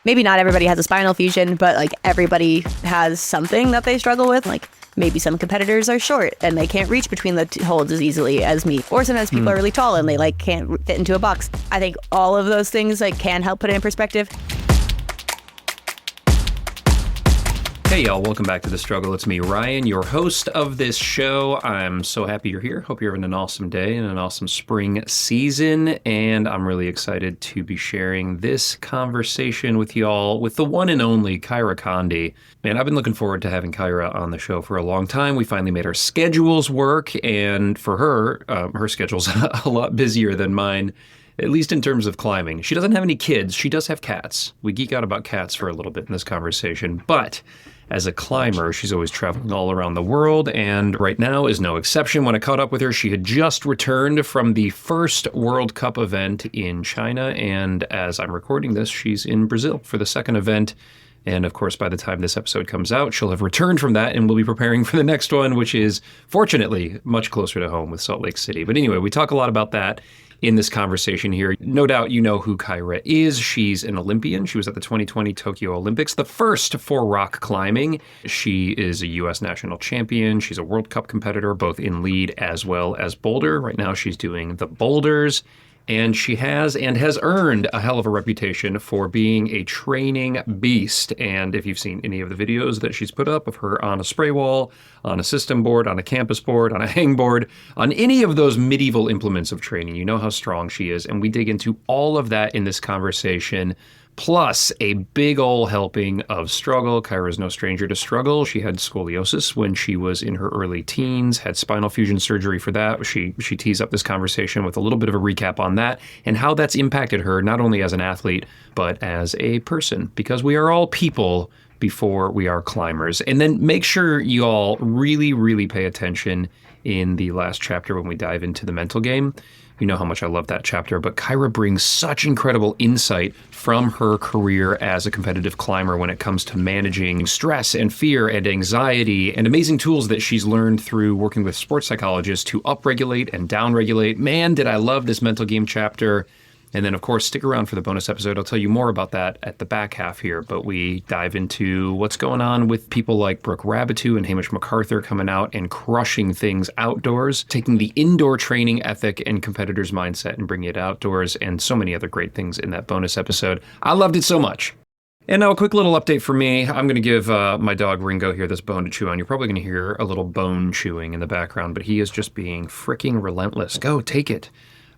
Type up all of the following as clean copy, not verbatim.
Maybe not everybody has a spinal fusion, but like everybody has something that they struggle with. Like maybe some competitors are short and they can't reach between the holds as easily as me. Or sometimes people are really tall and they like can't fit into a box. I think all of those things like can help put it in perspective. Hey y'all, welcome back to The Struggle. It's me, Ryan, your host of this show. I'm so happy you're here. Hope you're having an awesome day and an awesome spring season. And I'm really excited to be sharing this conversation with y'all with the one and only Kyra Condie. Man, I've been looking forward to having Kyra on the show for a long time. We finally made our schedules work, and for her, her schedule's a lot busier than mine. At least in terms of climbing. She doesn't have any kids. She does have cats. We geek out about cats for a little bit in this conversation. But as a climber, she's always traveling all around the world, and right now is no exception. When I caught up with her, she had just returned from the first World Cup event in China, and as I'm recording this, she's in Brazil for the second event. And of course, by the time this episode comes out, she'll have returned from that and we'll be preparing for the next one, which is fortunately much closer to home with Salt Lake City. But anyway, we talk a lot about that in this conversation here. No doubt you know who Kyra is. She's an Olympian. She was at the 2020 Tokyo Olympics, the first for rock climbing. She is a U.S. national champion. She's a World Cup competitor, both in lead as well as boulder. Right now she's doing the boulders. And she has earned a hell of a reputation for being a training beast. And if you've seen any of the videos that she's put up of her on a spray wall, on a system board, on a campus board, on a hang board, on any of those medieval implements of training, you know how strong she is. And we dig into all of that in this conversation, plus a big ol' helping of struggle. Kyra is no stranger to struggle. She had scoliosis when she was in her early teens, had spinal fusion surgery for that. She tees up this conversation with a little bit of a recap on that and how that's impacted her, not only as an athlete, but as a person, because we are all people before we are climbers. And then make sure you all really, really pay attention in the last chapter when we dive into the mental game. You know how much I love that chapter, but Kyra brings such incredible insight from her career as a competitive climber when it comes to managing stress and fear and anxiety, and amazing tools that she's learned through working with sports psychologists to upregulate and downregulate. Man, did I love this mental game chapter. And then, of course, stick around for the bonus episode. I'll tell you more about that at the back half here. But we dive into what's going on with people like Brooke Rabatou and Hamish MacArthur coming out and crushing things outdoors, taking the indoor training ethic and competitor's mindset and bringing it outdoors, and so many other great things in that bonus episode. I loved it so much. And now a quick little update for me. I'm going to give my dog Ringo here this bone to chew on. You're probably going to hear a little bone chewing in the background, but he is just being freaking relentless. Go, take it.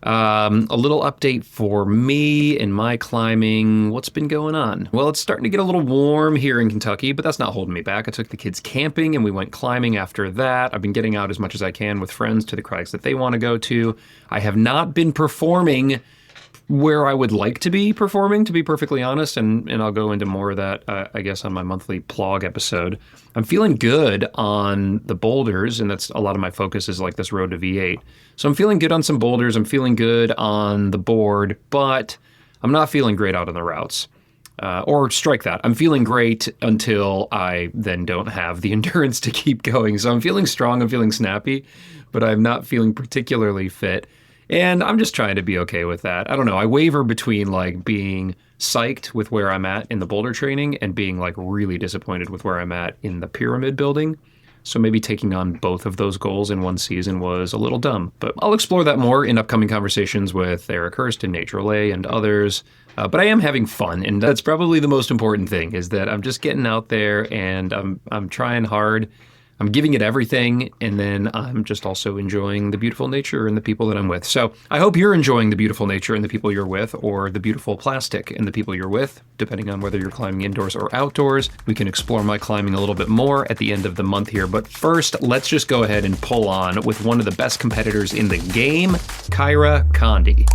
A little update for me and my climbing. What's been going on? Well, it's starting to get a little warm here in Kentucky, but that's not holding me back. I took the kids camping and we went climbing after that. I've been getting out as much as I can with friends to the crags that they want to go to. I have not been performing where I would like to be performing, to be perfectly honest, and I'll go into more of that, I guess, on my monthly plog episode. I'm feeling good on the boulders, and that's a lot of my focus is like this road to V8. So I'm feeling good on some boulders, I'm feeling good on the board, but I'm not feeling great out on the routes. Or strike that. I'm feeling great until I then don't have the endurance to keep going. So I'm feeling strong, I'm feeling snappy, but I'm not feeling particularly fit. And I'm just trying to be okay with that. I don't know. I waver between like being psyched with where I'm at in the boulder training and being like really disappointed with where I'm at in the pyramid building. So maybe taking on both of those goals in one season was a little dumb. But I'll explore that more in upcoming conversations with Eric Hurst and Nate Drolet and others. But I am having fun, and that's probably the most important thing, is that I'm just getting out there and I'm trying hard. I'm giving it everything, and then I'm just also enjoying the beautiful nature and the people that I'm with. So I hope you're enjoying the beautiful nature and the people you're with, or the beautiful plastic and the people you're with, depending on whether you're climbing indoors or outdoors. We can explore my climbing a little bit more at the end of the month here. But first, let's just go ahead and pull on with one of the best competitors in the game, Kyra Condie.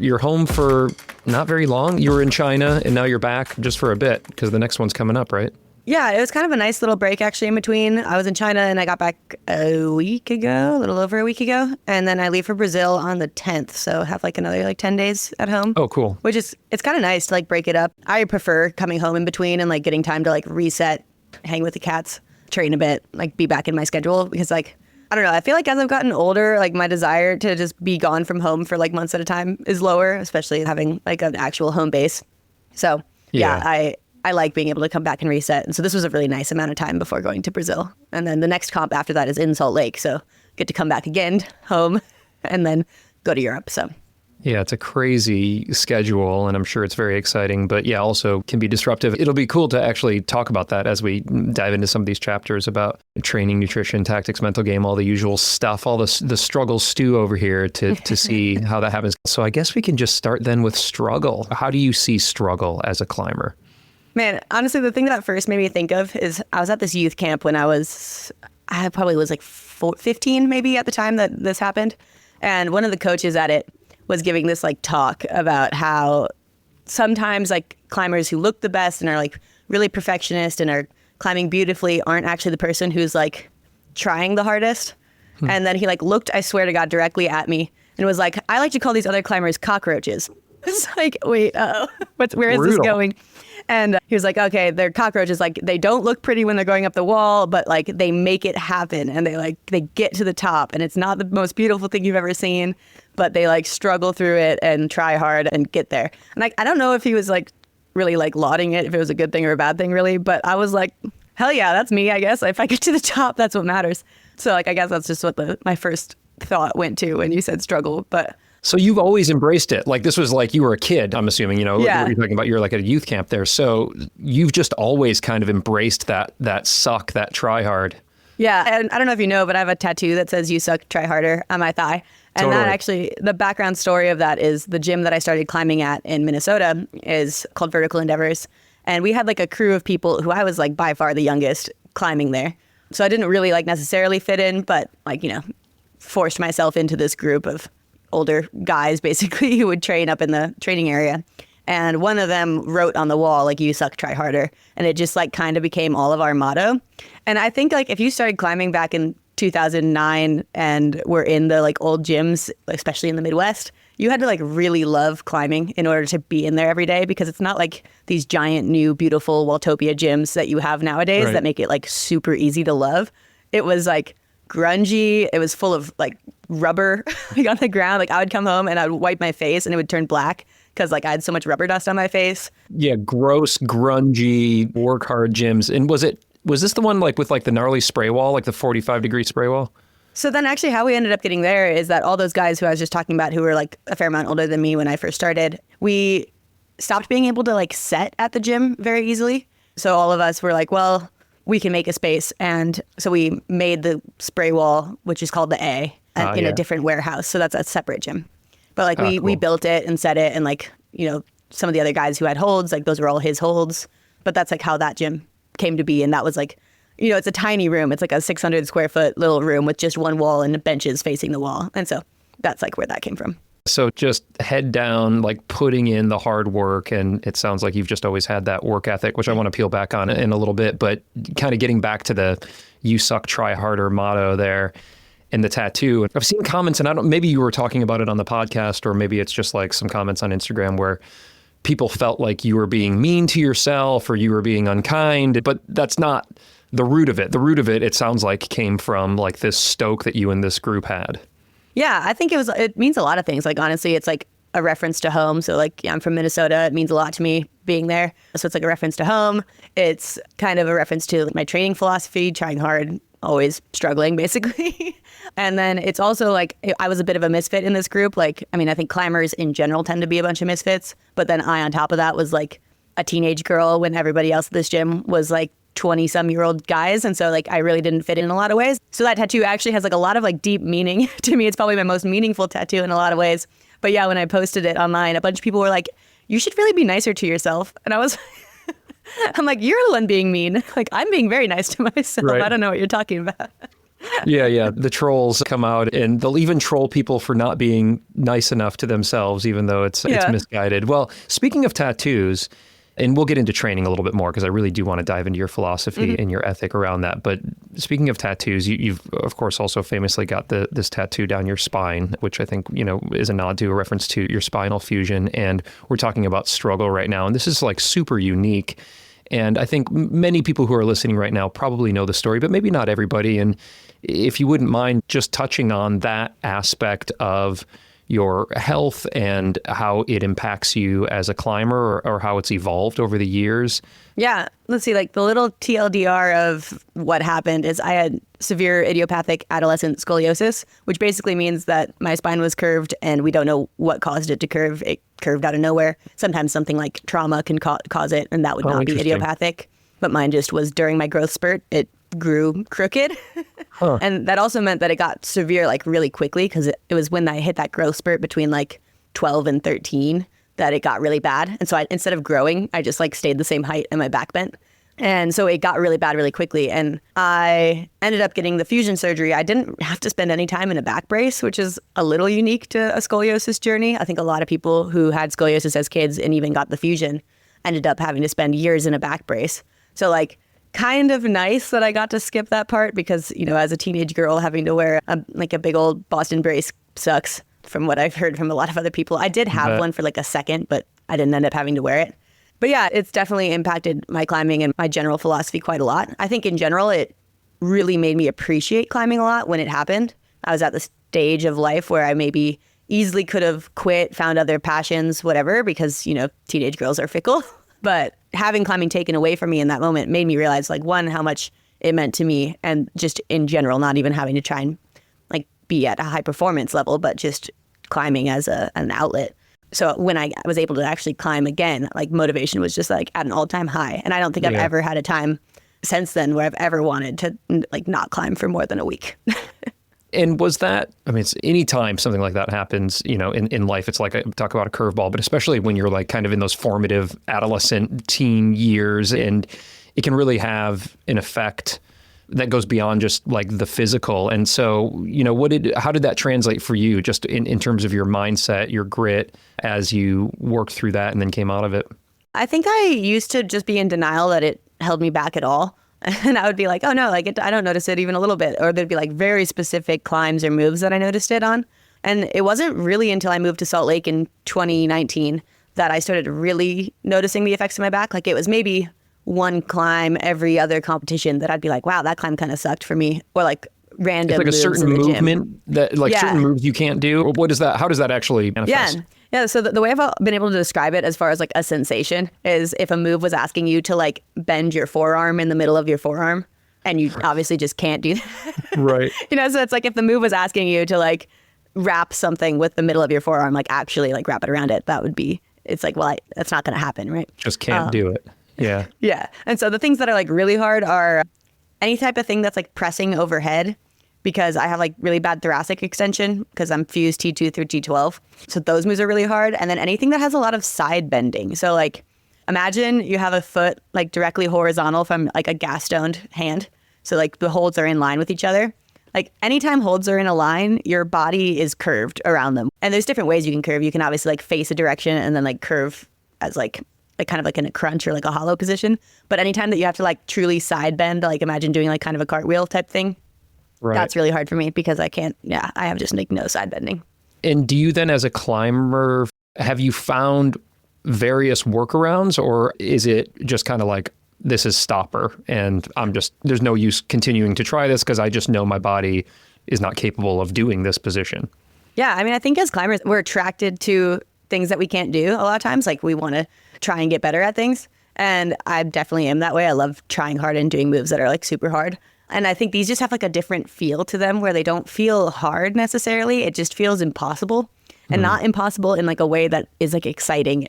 You're home for not very long. You were in China and now you're back just for a bit because the next one's coming up, right? Yeah, it was kind of a nice little break actually in between. I was in China and I got back a little over a week ago. And then I leave for Brazil on the 10th. So have like another like 10 days at home. Oh, cool. Which is, it's kind of nice to like break it up. I prefer coming home in between and like getting time to like reset, hang with the cats, train a bit, like be back in my schedule because like, I don't know. I feel like as I've gotten older, like my desire to just be gone from home for like months at a time is lower, especially having like an actual home base. So yeah, I like being able to come back and reset. And so this was a really nice amount of time before going to Brazil. And then the next comp after that is in Salt Lake. So get to come back again home and then go to Europe. So yeah, it's a crazy schedule and I'm sure it's very exciting, but yeah, also can be disruptive. It'll be cool to actually talk about that as we dive into some of these chapters about training, nutrition, tactics, mental game, all the usual stuff, all the struggle stew over here to see how that happens. So I guess we can just start then with struggle. How do you see struggle as a climber? Man, honestly, the thing that first made me think of is I was at this youth camp when I probably was like 15 maybe at the time that this happened. And one of the coaches at it was giving this like talk about how sometimes like climbers who look the best and are like really perfectionist and are climbing beautifully aren't actually the person who's like trying the hardest. And then he like looked, I swear to God, directly at me and was like, I like to call these other climbers cockroaches. It's like, wait, where is this going? And he was like, okay, they're cockroaches. Like they don't look pretty when they're going up the wall, but like they make it happen and they get to the top and it's not the most beautiful thing you've ever seen, but they like struggle through it and try hard and get there. And like, I don't know if he was like really like lauding it, if it was a good thing or a bad thing really, but I was like, hell yeah, that's me, I guess. If I get to the top, that's what matters. So like, I guess that's just what my first thought went to when you said struggle, but so you've always embraced it. Like this was like you were a kid, I'm assuming, you're talking about you're like at a youth camp there. So you've just always kind of embraced that suck, that try hard. Yeah. And I don't know if you know, but I have a tattoo that says you suck, try harder on my thigh. And totally. that actually, the background story of that is the gym that I started climbing at in Minnesota is called Vertical Endeavors. And we had like a crew of people who I was like by far the youngest climbing there. So I didn't really like necessarily fit in, but like, forced myself into this group of older guys basically who would train up in the training area. And one of them wrote on the wall, like, you suck, try harder. And it just like kind of became all of our motto. And I think like if you started climbing back in 2009 and were in the like old gyms, especially in the Midwest, you had to like really love climbing in order to be in there every day because it's not like these giant new beautiful Waltopia gyms that you have nowadays that make it like super easy to love. It was like grungy. It was full of like rubber like on the ground. Like I would come home and I would wipe my face and it would turn black because like I had so much rubber dust on my face. Yeah, gross, grungy, work hard gyms. And was this the one like with like the gnarly spray wall, like the 45-degree spray wall? So then actually how we ended up getting there is that all those guys who I was just talking about who were like a fair amount older than me when I first started, we stopped being able to like set at the gym very easily. So all of us were like, well, we can make a space. And so we made the spray wall, which is called the A, in a different warehouse. So that's a separate gym. But like we built it and set it and like, some of the other guys who had holds, like those were all his holds. But that's like how that gym came to be. And that was like, it's a tiny room. It's like a 600 square foot little room with just one wall and benches facing the wall. And so that's like where that came from. So just head down, like putting in the hard work. And it sounds like you've just always had that work ethic, which I want to peel back on in a little bit. But kind of getting back to the you suck, try harder motto there and the tattoo. I've seen comments, and maybe you were talking about it on the podcast, or maybe it's just like some comments on Instagram where people felt like you were being mean to yourself or you were being unkind. But that's not the root of it. The root of it, it sounds like, came from like this stoke that you and this group had. Yeah, I think it means a lot of things. Like, honestly, it's like a reference to home. So like, I'm from Minnesota. It means a lot to me being there. So it's like a reference to home. It's kind of a reference to my training philosophy, trying hard, always struggling, basically. And then it's also like, I was a bit of a misfit in this group. Like, I think climbers in general tend to be a bunch of misfits. But then I, on top of that, was like a teenage girl when everybody else at this gym was like 20-some-year-old guys. And so like I really didn't fit in a lot of ways. So that tattoo actually has like a lot of like deep meaning to me. It's probably my most meaningful tattoo in a lot of ways. But yeah, when I posted it online, a bunch of people were like, you should really be nicer to yourself. And I was, I'm like, you're the one being mean. Like, I'm being very nice to myself. Right. I don't know what you're talking about. Yeah. The trolls come out and they'll even troll people for not being nice enough to themselves, even though it's misguided. Well, speaking of tattoos, And we'll get into training a little bit more because I really do want to dive into your philosophy and your ethic around that. But speaking of tattoos, you've of course also famously got this tattoo down your spine, which I think, is a nod to a reference to your spinal fusion. And we're talking about struggle right now. And this is like super unique. And I think many people who are listening right now probably know the story, but maybe not everybody. And if you wouldn't mind just touching on that aspect of your health and how it impacts you as a climber or how it's evolved over the years. Yeah. Let's see, like the little TLDR of what happened is I had severe idiopathic adolescent scoliosis, which basically means that my spine was curved and we don't know what caused it to curve. It curved out of nowhere. Sometimes something like trauma can cause it, and that would not be idiopathic. But mine just was during my growth spurt. It grew crooked. And that also meant that it got severe like really quickly because it was when I hit that growth spurt between like 12 and 13 that it got really bad. And so instead of growing, I just like stayed the same height and my back bent. And so it got really bad really quickly. And I ended up getting the fusion surgery. I didn't have to spend any time in a back brace, which is a little unique to a scoliosis journey. I think a lot of people who had scoliosis as kids and even got the fusion ended up having to spend years in a back brace. So like kind of nice that I got to skip that part because, as a teenage girl, having to wear a big old Boston brace sucks from what I've heard from a lot of other people. I did have one for like a second, but I didn't end up having to wear it. But yeah, it's definitely impacted my climbing and my general philosophy quite a lot. I think in general, it really made me appreciate climbing a lot when it happened. I was at the stage of life where I maybe easily could have quit, found other passions, whatever, because, teenage girls are fickle. But having climbing taken away from me in that moment made me realize, like, one, how much it meant to me, and just in general, not even having to try and like be at a high performance level, but just climbing as an outlet. So when I was able to actually climb again, like motivation was just like at an all-time high. And I don't think I've ever had a time since then where I've ever wanted to like not climb for more than a week. And was that, it's any time something like that happens, in life, it's like talk about a curveball, but especially when you're like kind of in those formative adolescent teen years, and it can really have an effect that goes beyond just like the physical. And so, how did that translate for you just in terms of your mindset, your grit as you worked through that and then came out of it? I think I used to just be in denial that it held me back at all. And I would be like, oh no, like I don't notice it even a little bit. Or there'd be like very specific climbs or moves that I noticed it on. And it wasn't really until I moved to Salt Lake in 2019 that I started really noticing the effects of my back. Like it was maybe one climb every other competition that I'd be like, wow, that climb kind of sucked for me. Or like random moves. It's like a certain movement that like certain moves you can't do. Or what is that? How does that actually manifest? Yeah. So the way I've been able to describe it as far as like a sensation is if a move was asking you to like bend your forearm in the middle of your forearm and you obviously just can't do that. Right. So it's like if the move was asking you to like wrap something with the middle of your forearm, like actually like wrap it around it, it's like, well, that's not going to happen, right? Just can't do it. Yeah. Yeah. And so the things that are like really hard are any type of thing that's like pressing overhead, because I have like really bad thoracic extension because I'm fused T2 through T12. So those moves are really hard. And then anything that has a lot of side bending. So like imagine you have a foot like directly horizontal from like a gas stoned hand. So like the holds are in line with each other. Like anytime holds are in a line, your body is curved around them. And there's different ways you can curve. You can obviously like face a direction and then like curve as like kind of like in a crunch or like a hollow position. But anytime that you have to like truly side bend, like imagine doing like kind of a cartwheel type thing. Right. That's really hard for me because I can't, I have just like no side bending. And do you then as a climber, have you found various workarounds, or is it just kind of like, this is stopper and there's no use continuing to try this because I just know my body is not capable of doing this position? Yeah. I think as climbers, we're attracted to things that we can't do a lot of times. Like we want to try and get better at things. And I definitely am that way. I love trying hard and doing moves that are like super hard. And I think these just have like a different feel to them where they don't feel hard necessarily. It just feels impossible, and not impossible in like a way that is like exciting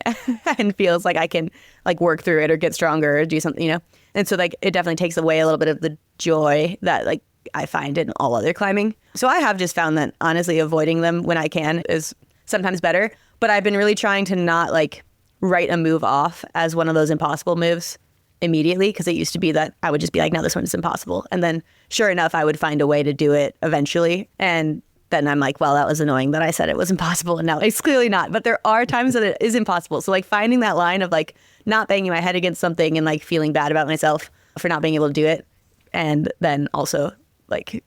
and feels like I can like work through it or get stronger or do something, And so like it definitely takes away a little bit of the joy that like I find in all other climbing. So I have just found that honestly avoiding them when I can is sometimes better. But I've been really trying to not like write a move off as one of those impossible moves immediately, because it used to be that I would just be like, no, this one's impossible. And then sure enough, I would find a way to do it eventually. And then I'm like, well, that was annoying that I said it was impossible. And now it's clearly not. But there are times that it is impossible. So like finding that line of like not banging my head against something and like feeling bad about myself for not being able to do it. And then also like,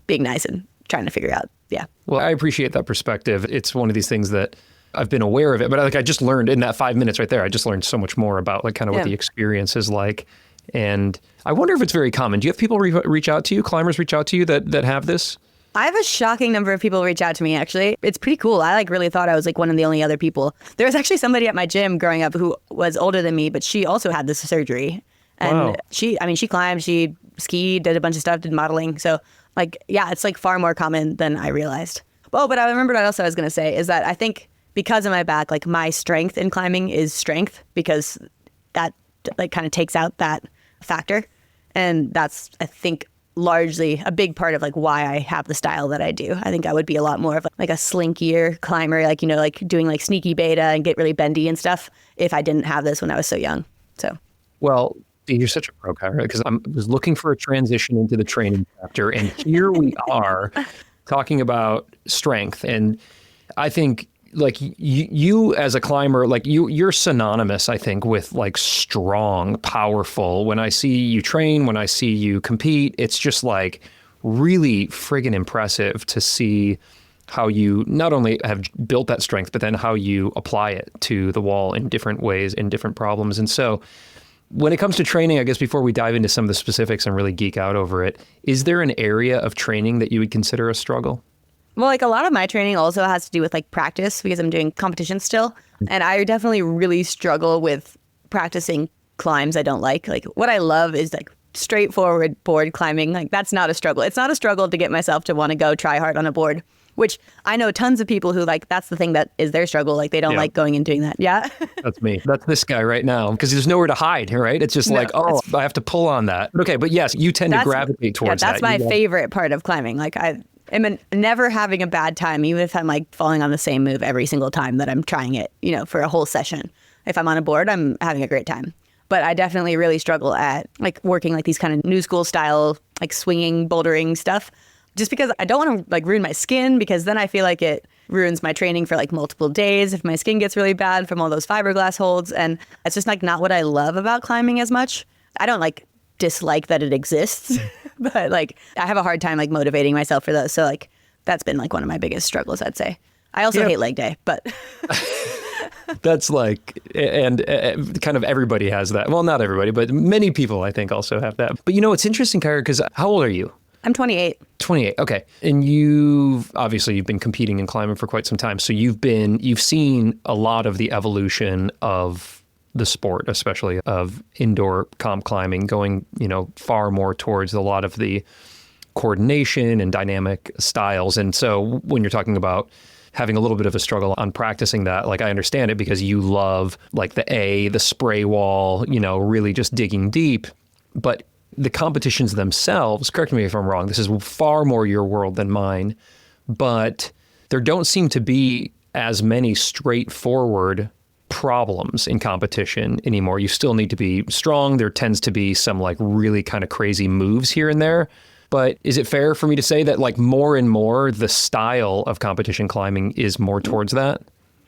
being nice and trying to figure out. Yeah. Well, I appreciate that perspective. It's one of these things that I've been aware of it, but like I just learned in that 5 minutes right there, I just learned so much more about like kind of what the experience is like. And I wonder if it's very common. Do you have people reach out to you, climbers reach out to you that have this? I have a shocking number of people reach out to me, actually. It's pretty cool. I like really thought I was like one of the only other people. There was actually somebody at my gym growing up who was older than me, but she also had this surgery. And she climbed, she skied, did a bunch of stuff, did modeling. So like, yeah, it's like far more common than I realized. Oh, but I remembered what else I was going to say is that I think because of my back, like my strength in climbing is strength because that like kind of takes out that factor. And that's, I think, largely a big part of like why I have the style that I do. I think I would be a lot more of like a slinkier climber, like, like doing like sneaky beta and get really bendy and stuff if I didn't have this when I was so young. So, well, you're such a pro, Kyra, because I was looking for a transition into the training chapter, and here we are talking about strength. And I think like you as a climber, like you're synonymous, I think, with like strong, powerful. When I see you train, when I see you compete, it's just like really friggin' impressive to see how you not only have built that strength, but then how you apply it to the wall in different ways, in different problems. And so when it comes to training, I guess before we dive into some of the specifics and really geek out over it, is there an area of training that you would consider a struggle? Well, like a lot of my training also has to do with like practice because I'm doing competition still. And I definitely really struggle with practicing climbs I don't like. Like what I love is like straightforward board climbing. Like that's not a struggle. It's not a struggle to get myself to want to go try hard on a board, which I know tons of people who like, that's the thing that is their struggle. Like they don't like going and doing that. Yeah. That's me. That's this guy right now because there's nowhere to hide, right? It's just I have to pull on that. Okay. But yes, you tend to gravitate towards that. That's my favorite part of climbing. Like I'm never having a bad time, even if I'm like falling on the same move every single time that I'm trying it, for a whole session. If I'm on a board, I'm having a great time. But I definitely really struggle at like working like these kind of new school style, like swinging, bouldering stuff, just because I don't want to like ruin my skin because then I feel like it ruins my training for like multiple days if my skin gets really bad from all those fiberglass holds. And it's just like not what I love about climbing as much. I don't like dislike that it exists, but like I have a hard time like motivating myself for those. So like that's been like one of my biggest struggles, I'd say. I also hate leg day, but that's like, and kind of everybody has that. Well, not everybody, but many people I think also have that. But it's interesting, Kyra, because how old are you? I'm 28. 28. Okay. And you've been competing and climbing for quite some time. So you've seen a lot of the evolution of the sport, especially of indoor comp climbing, going, far more towards a lot of the coordination and dynamic styles. And so when you're talking about having a little bit of a struggle on practicing that, like I understand it because you love like the spray wall, really just digging deep. But the competitions themselves, correct me if I'm wrong, this is far more your world than mine, but there don't seem to be as many straightforward problems in competition anymore. You still need to be strong. There tends to be some like really kind of crazy moves here and there. But is it fair for me to say that like more and more the style of competition climbing is more towards that?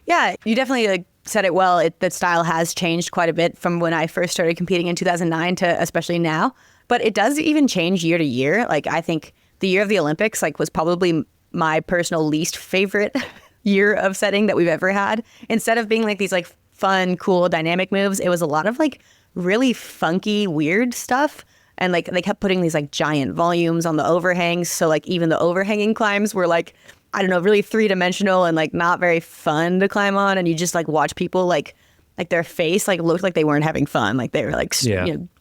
Yeah, you definitely said it well. The style has changed quite a bit from when I first started competing in 2009 to especially now. But it does even change year to year. Like I think the year of the Olympics like was probably my personal least favorite year of setting that we've ever had. Instead of being like these like fun, cool, dynamic moves, it was a lot of like really funky, weird stuff. And like they kept putting these like giant volumes on the overhangs. So like even the overhanging climbs were like, I don't know, really 3-dimensional and like not very fun to climb on. And you just like watch people like their face like looked like they weren't having fun. Like they were like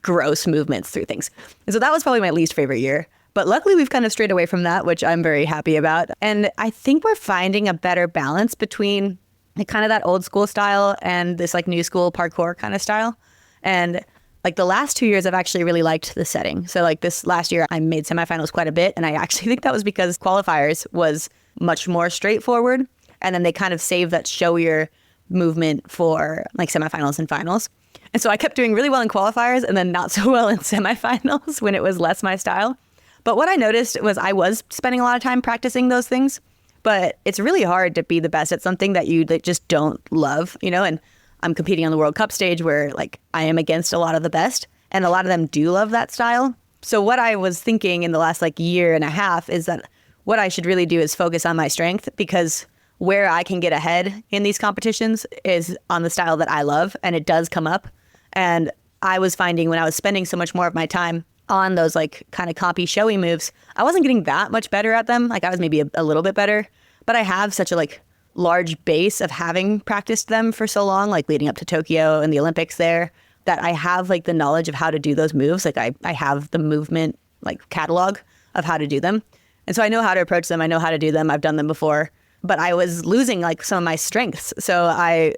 gross movements through things. And so that was probably my least favorite year. But luckily we've kind of strayed away from that, which I'm very happy about. And I think we're finding a better balance between like kind of that old school style and this like new school parkour kind of style. And like the last 2 years, I've actually really liked the setting. So like this last year, I made semifinals quite a bit. And I actually think that was because qualifiers was much more straightforward. And then they kind of saved that showier movement for like semifinals and finals. And so I kept doing really well in qualifiers and then not so well in semifinals when it was less my style. But what I noticed was I was spending a lot of time practicing those things. But it's really hard to be the best at something that you just don't love, and I'm competing on the World Cup stage where like I am against a lot of the best, and a lot of them do love that style. So what I was thinking in the last like year and a half is that what I should really do is focus on my strength, because where I can get ahead in these competitions is on the style that I love, and it does come up. And I was finding when I was spending so much more of my time on those like kind of compy showy moves, I wasn't getting that much better at them. Like I was maybe a little bit better, but I have such a like large base of having practiced them for so long, like leading up to Tokyo and the Olympics there, that I have like the knowledge of how to do those moves. Like I have the movement like catalog of how to do them. And so I know how to approach them. I know how to do them. I've done them before, but I was losing like some of my strengths. So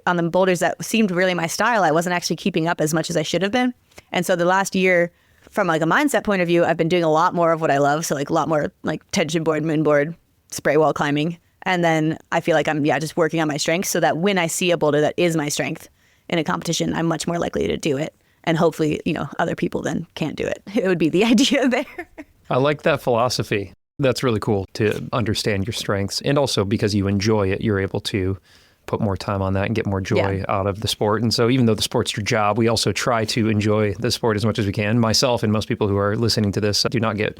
on the boulders that seemed really my style, I wasn't actually keeping up as much as I should have been. And so the last year, from like a mindset point of view, I've been doing a lot more of what I love. So like a lot more like tension board, moon board, spray wall climbing. And then I feel like I'm just working on my strengths so that when I see a boulder that is my strength in a competition, I'm much more likely to do it. And hopefully, other people then can't do it. It would be the idea there. I like that philosophy. That's really cool to understand your strengths. And also because you enjoy it, you're able to put more time on that and get more joy out of the sport. And so even though the sport's your job, we also try to enjoy the sport as much as we can. Myself and most people who are listening to this do not get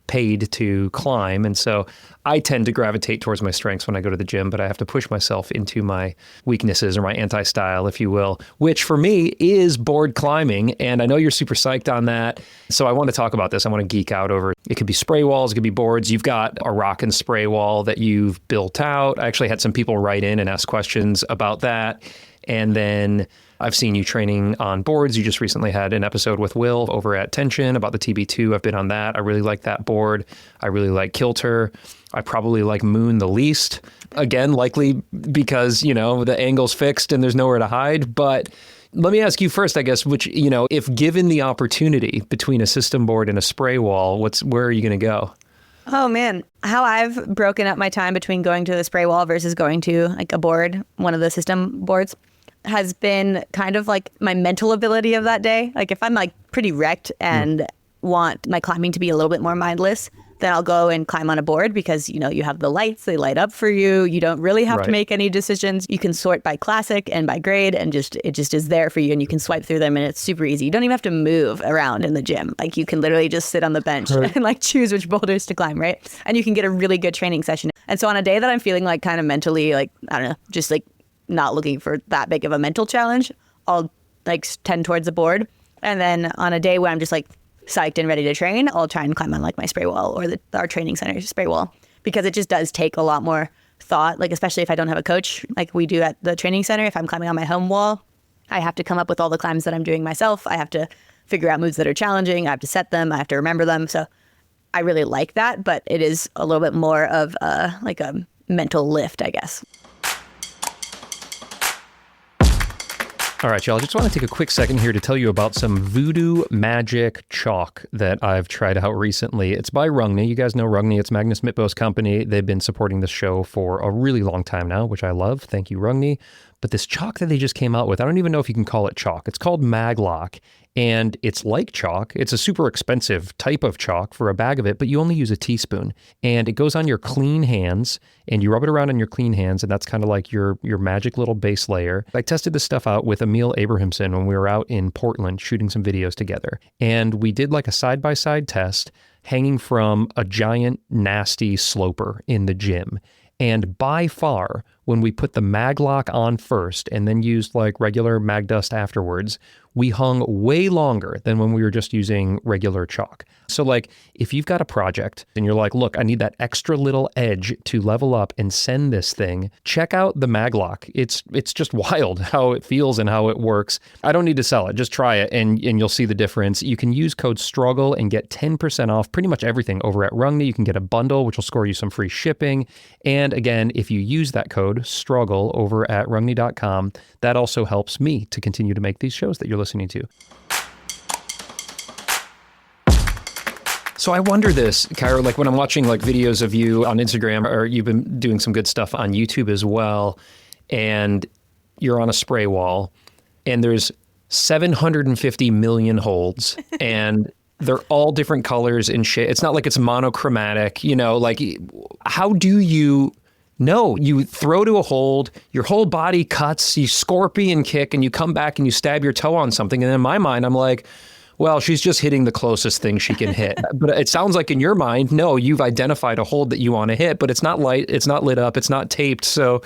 paid to climb. And so I tend to gravitate towards my strengths when I go to the gym, but I have to push myself into my weaknesses or my anti-style, if you will, which for me is board climbing. And I know you're super psyched on that. So I want to talk about this. I want to geek out over it. It could be spray walls, it could be boards. You've got a rock and spray wall that you've built out. I actually had some people write in and ask questions about that. And then I've seen you training on boards. You just recently had an episode with Will over at Tension about the TB2. I've been on that. I really like that board. I really like Kilter. I probably like Moon the least. Again, likely because, the angle's fixed and there's nowhere to hide. But let me ask you first, I guess, which, if given the opportunity between a system board and a spray wall, where are you going to go? Oh, man. How I've broken up my time between going to the spray wall versus going to like a board, one of the system boards, has been kind of like my mental ability of that day. Like if I'm like pretty wrecked and want my climbing to be a little bit more mindless, then I'll go and climb on a board because, you have the lights, they light up for you. You don't really have to make any decisions. You can sort by classic and by grade and it just is there for you, and you can swipe through them and it's super easy. You don't even have to move around in the gym. Like you can literally just sit on the bench and like choose which boulders to climb, right? And you can get a really good training session. And so on a day that I'm feeling like kind of mentally, like, I don't know, just like not looking for that big of a mental challenge, I'll like tend towards the board. And then on a day where I'm just like psyched and ready to train, I'll try and climb on like my spray wall or our training center spray wall, because it just does take a lot more thought, like especially if I don't have a coach like we do at the training center. If I'm climbing on my home wall, I have to come up with all the climbs that I'm doing myself. I have to figure out moves that are challenging. I have to set them. I have to remember them. So I really like that, but it is a little bit more of like a mental lift, I guess. All right, y'all, I just want to take a quick second here to tell you about some Voodoo Magic chalk that I've tried out recently. It's by Rungni. You guys know Rungni. It's Magnus Mitbo's company. They've been supporting this show for a really long time now, which I love. Thank you, Rungni. But this chalk that they just came out with, I don't even know if you can call it chalk. It's called Maglock, and it's like chalk. It's a super expensive type of chalk for a bag of it, but you only use a teaspoon. And it goes on your clean hands, and you rub it around on your clean hands, and that's kind of like your magic little base layer. I tested this stuff out with Emil Abrahamson when we were out in Portland shooting some videos together. And we did like a side-by-side test hanging from a giant, nasty sloper in the gym. And by far, when we put the Maglock on first and then used like regular mag dust afterwards, we hung way longer than when we were just using regular chalk. So like if you've got a project and you're like, look, I need that extra little edge to level up and send this thing, check out the Maglock. It's just wild how it feels and how it works. I don't need to sell it. Just try it and you'll see the difference. You can use code STRUGGLE and get 10% off pretty much everything over at Rungni. You can get a bundle, which will score you some free shipping. And again, if you use that code STRUGGLE over at Rungni.com, that also helps me to continue to make these shows that you're listening to. So I wonder this, Kyra, like when I'm watching like videos of you on Instagram, or you've been doing some good stuff on YouTube as well, and you're on a spray wall and there's 750 million holds and they're all different colors and shit. It's not like it's monochromatic, like how do you No, you throw to a hold, your whole body cuts, you scorpion kick, and you come back and you stab your toe on something. And in my mind, I'm like, well, she's just hitting the closest thing she can hit. But it sounds like in your mind, no, you've identified a hold that you want to hit, but it's not light, it's not lit up, it's not taped. So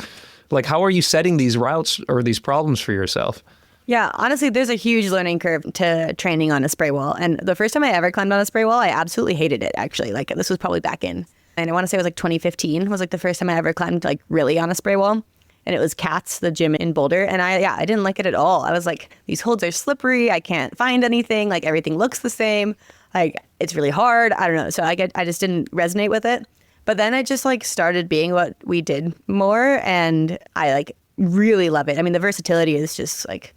like, how are you setting these routes or these problems for yourself? Yeah, honestly, there's a huge learning curve to training on a spray wall. And the first time I ever climbed on a spray wall, I absolutely hated it, actually. Like, this was probably back in, and I want to say it was like 2015 was like the first time I ever climbed like really on a spray wall. And it was Kat's, the gym in Boulder. And I didn't like it at all. I was like, these holds are slippery. I can't find anything. Like, everything looks the same. Like, it's really hard. I don't know. So I just didn't resonate with it. But then I just like started being what we did more. And I like really love it. I mean, the versatility is just like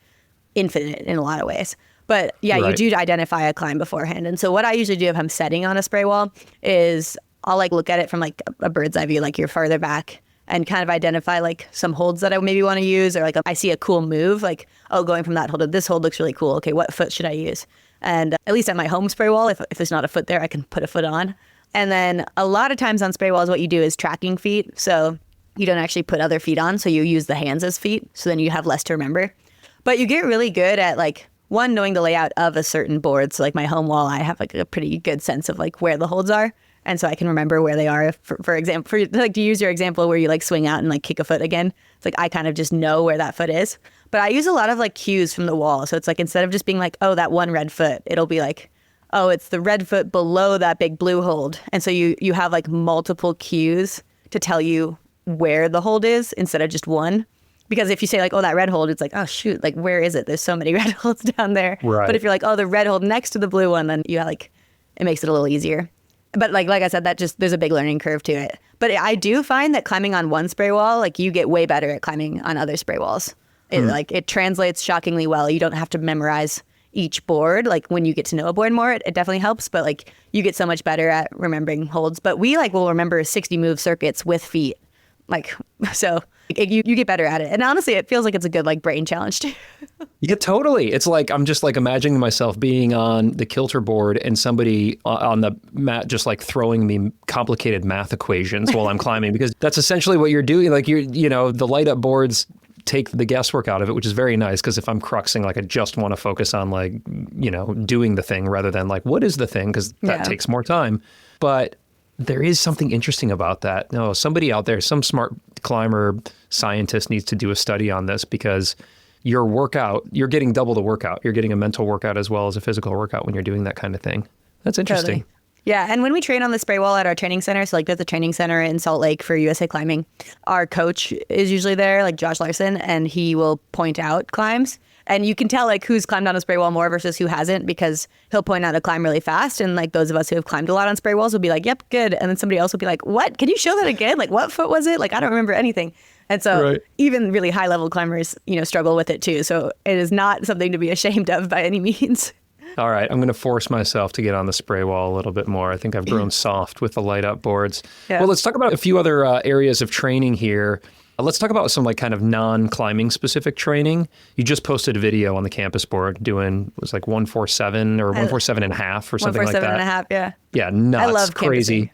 infinite in a lot of ways. But yeah, Right. you do identify a climb beforehand. And so what I usually do if I'm setting on a spray wall is I'll like look at it from like a bird's eye view, like you're farther back, and kind of identify like some holds that I maybe want to use, or like I see a cool move, like, oh, going from that hold to this hold looks really cool. Okay, what foot should I use? And at least at my home spray wall, if there's not a foot there, I can put a foot on. And then a lot of times on spray walls, what you do is tracking feet. So you don't actually put other feet on. So you use the hands as feet. So then you have less to remember. But you get really good at like, one, knowing the layout of a certain board. So like my home wall, I have like a pretty good sense of like where the holds are. And so I can remember where they are. For example, like to use your example where you like swing out and like kick a foot again. It's like I kind of just know where that foot is. But I use a lot of like cues from the wall. So it's like instead of just being like, oh, that one red foot, it'll be like, oh, it's the red foot below that big blue hold. And so you have like multiple cues to tell you where the hold is instead of just one. Because if you say like, oh, that red hold, it's like, oh, shoot, like, where is it? There's so many red holds down there. Right. But if you're like, oh, the red hold next to the blue one, then you like, it makes it a little easier. But like I said, there's a big learning curve to it. But I do find that climbing on one spray wall, like you get way better at climbing on other spray walls. It translates shockingly well. You don't have to memorize each board. Like when you get to know a board more, it definitely helps. But like you get so much better at remembering holds. But we like will remember 60 move circuits with feet. Like, so you get better at it. And honestly, it feels like it's a good like brain challenge too. Yeah, totally. It's like I'm just like imagining myself being on the kilter board and somebody on the mat just like throwing me complicated math equations while I'm climbing, because that's essentially what you're doing. Like the light up boards take the guesswork out of it, which is very nice, because if I'm cruxing, like I just want to focus on like, doing the thing rather than like, what is the thing? Because that takes more time. But there is something interesting about that. No, somebody out there, some smart climber scientist needs to do a study on this, because your workout, you're getting double the workout. You're getting a mental workout as well as a physical workout when you're doing that kind of thing. That's interesting. Totally. Yeah, and when we train on the spray wall at our training center, so like there's a training center in Salt Lake for USA Climbing, our coach is usually there, like Josh Larson, and he will point out climbs. And you can tell like who's climbed on a spray wall more versus who hasn't, because he'll point out a climb really fast. And like those of us who have climbed a lot on spray walls will be like, yep, good. And then somebody else will be like, what? Can you show that again? Like, what foot was it? Like, I don't remember anything. And so even really high level climbers, struggle with it too. So it is not something to be ashamed of by any means. All right, I'm going to force myself to get on the spray wall a little bit more. I think I've grown soft with the light up boards. Yeah. Well, let's talk about a few other areas of training here. Let's talk about some like kind of non-climbing specific training. You just posted a video on the campus board doing, it was like 147 or 147 and a half or something like that. 147 and a half, yeah. Yeah, nuts, I love crazy.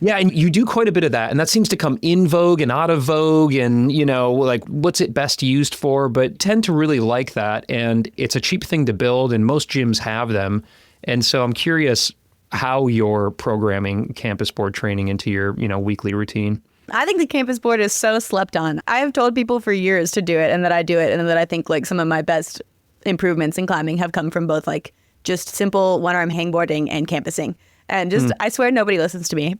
Yeah, and you do quite a bit of that. And that seems to come in vogue and out of vogue and, like what's it best used for, but tend to really like that. And it's a cheap thing to build and most gyms have them. And so I'm curious how you're programming campus board training into your, weekly routine. I think the campus board is so slept on. I have told people for years to do it and that I do it, and that I think like some of my best improvements in climbing have come from both like just simple one-arm hangboarding and campusing. And just, I swear nobody listens to me.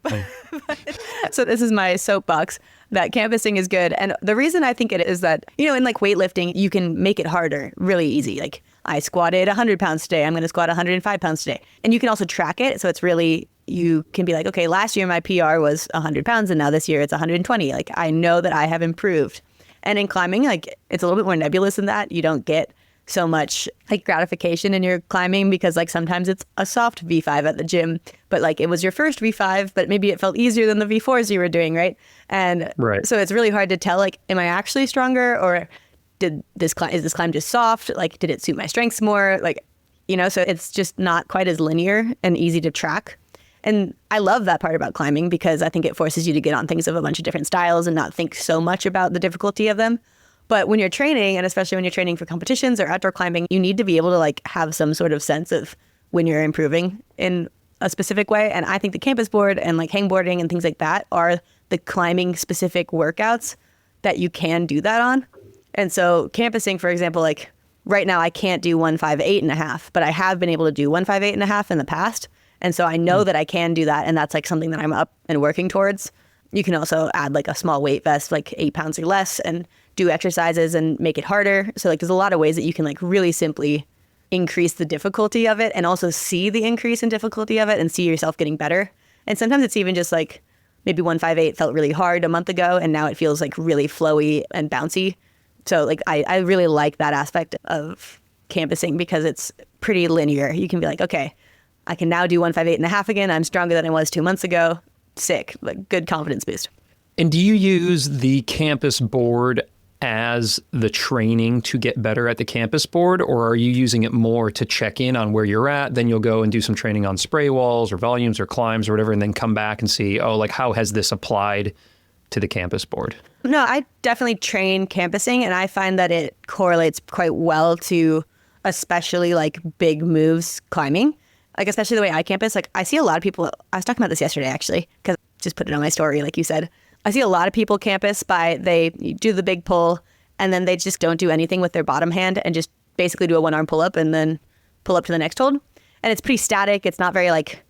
So this is my soapbox that campusing is good. And the reason I think it is that, in like weightlifting, you can make it harder really easy. Like I squatted 100 pounds today. I'm going to squat 105 pounds today. And you can also track it. So it's really, you can be like, okay, last year my PR was 100 pounds and now this year it's 120. Like I know that I have improved. And in climbing, like it's a little bit more nebulous than that. You don't get so much like gratification in your climbing because like sometimes it's a soft V5 at the gym, but like it was your first V5, but maybe it felt easier than the V4s you were doing, right? And so it's really hard to tell like, am I actually stronger, or is this climb just soft? Like, did it suit my strengths more? Like, so it's just not quite as linear and easy to track. And I love that part about climbing because I think it forces you to get on things of a bunch of different styles and not think so much about the difficulty of them. But when you're training, and especially when you're training for competitions or outdoor climbing, you need to be able to like have some sort of sense of when you're improving in a specific way. And I think the campus board and like hangboarding and things like that are the climbing specific workouts that you can do that on. And so campusing, for example, like right now I can't do 158.5, but I have been able to do 158.5 in the past. And so I know that I can do that. And that's like something that I'm up and working towards. You can also add like a small weight vest, like 8 pounds or less, and do exercises and make it harder. So like there's a lot of ways that you can like really simply increase the difficulty of it and also see the increase in difficulty of it and see yourself getting better. And sometimes it's even just like maybe 158 felt really hard a month ago and now it feels like really flowy and bouncy. So like I really like that aspect of campusing because it's pretty linear. You can be like, okay, I can now do 158.5 again. I'm stronger than I was 2 months ago. Sick, like good confidence boost. And do you use the campus board as the training to get better at the campus board, or are you using it more to check in on where you're at? Then you'll go and do some training on spray walls or volumes or climbs or whatever, and then come back and see, oh, like how has this applied to the campus board? No, I definitely train campusing, and I find that it correlates quite well to especially like big moves climbing. Like especially the way I campus, like I see a lot of people, I was talking about this yesterday actually, because I just put it on my story like you said. I see a lot of people campus they do the big pull and then they just don't do anything with their bottom hand and just basically do a one arm pull up and then pull up to the next hold. And it's pretty static. It's not very like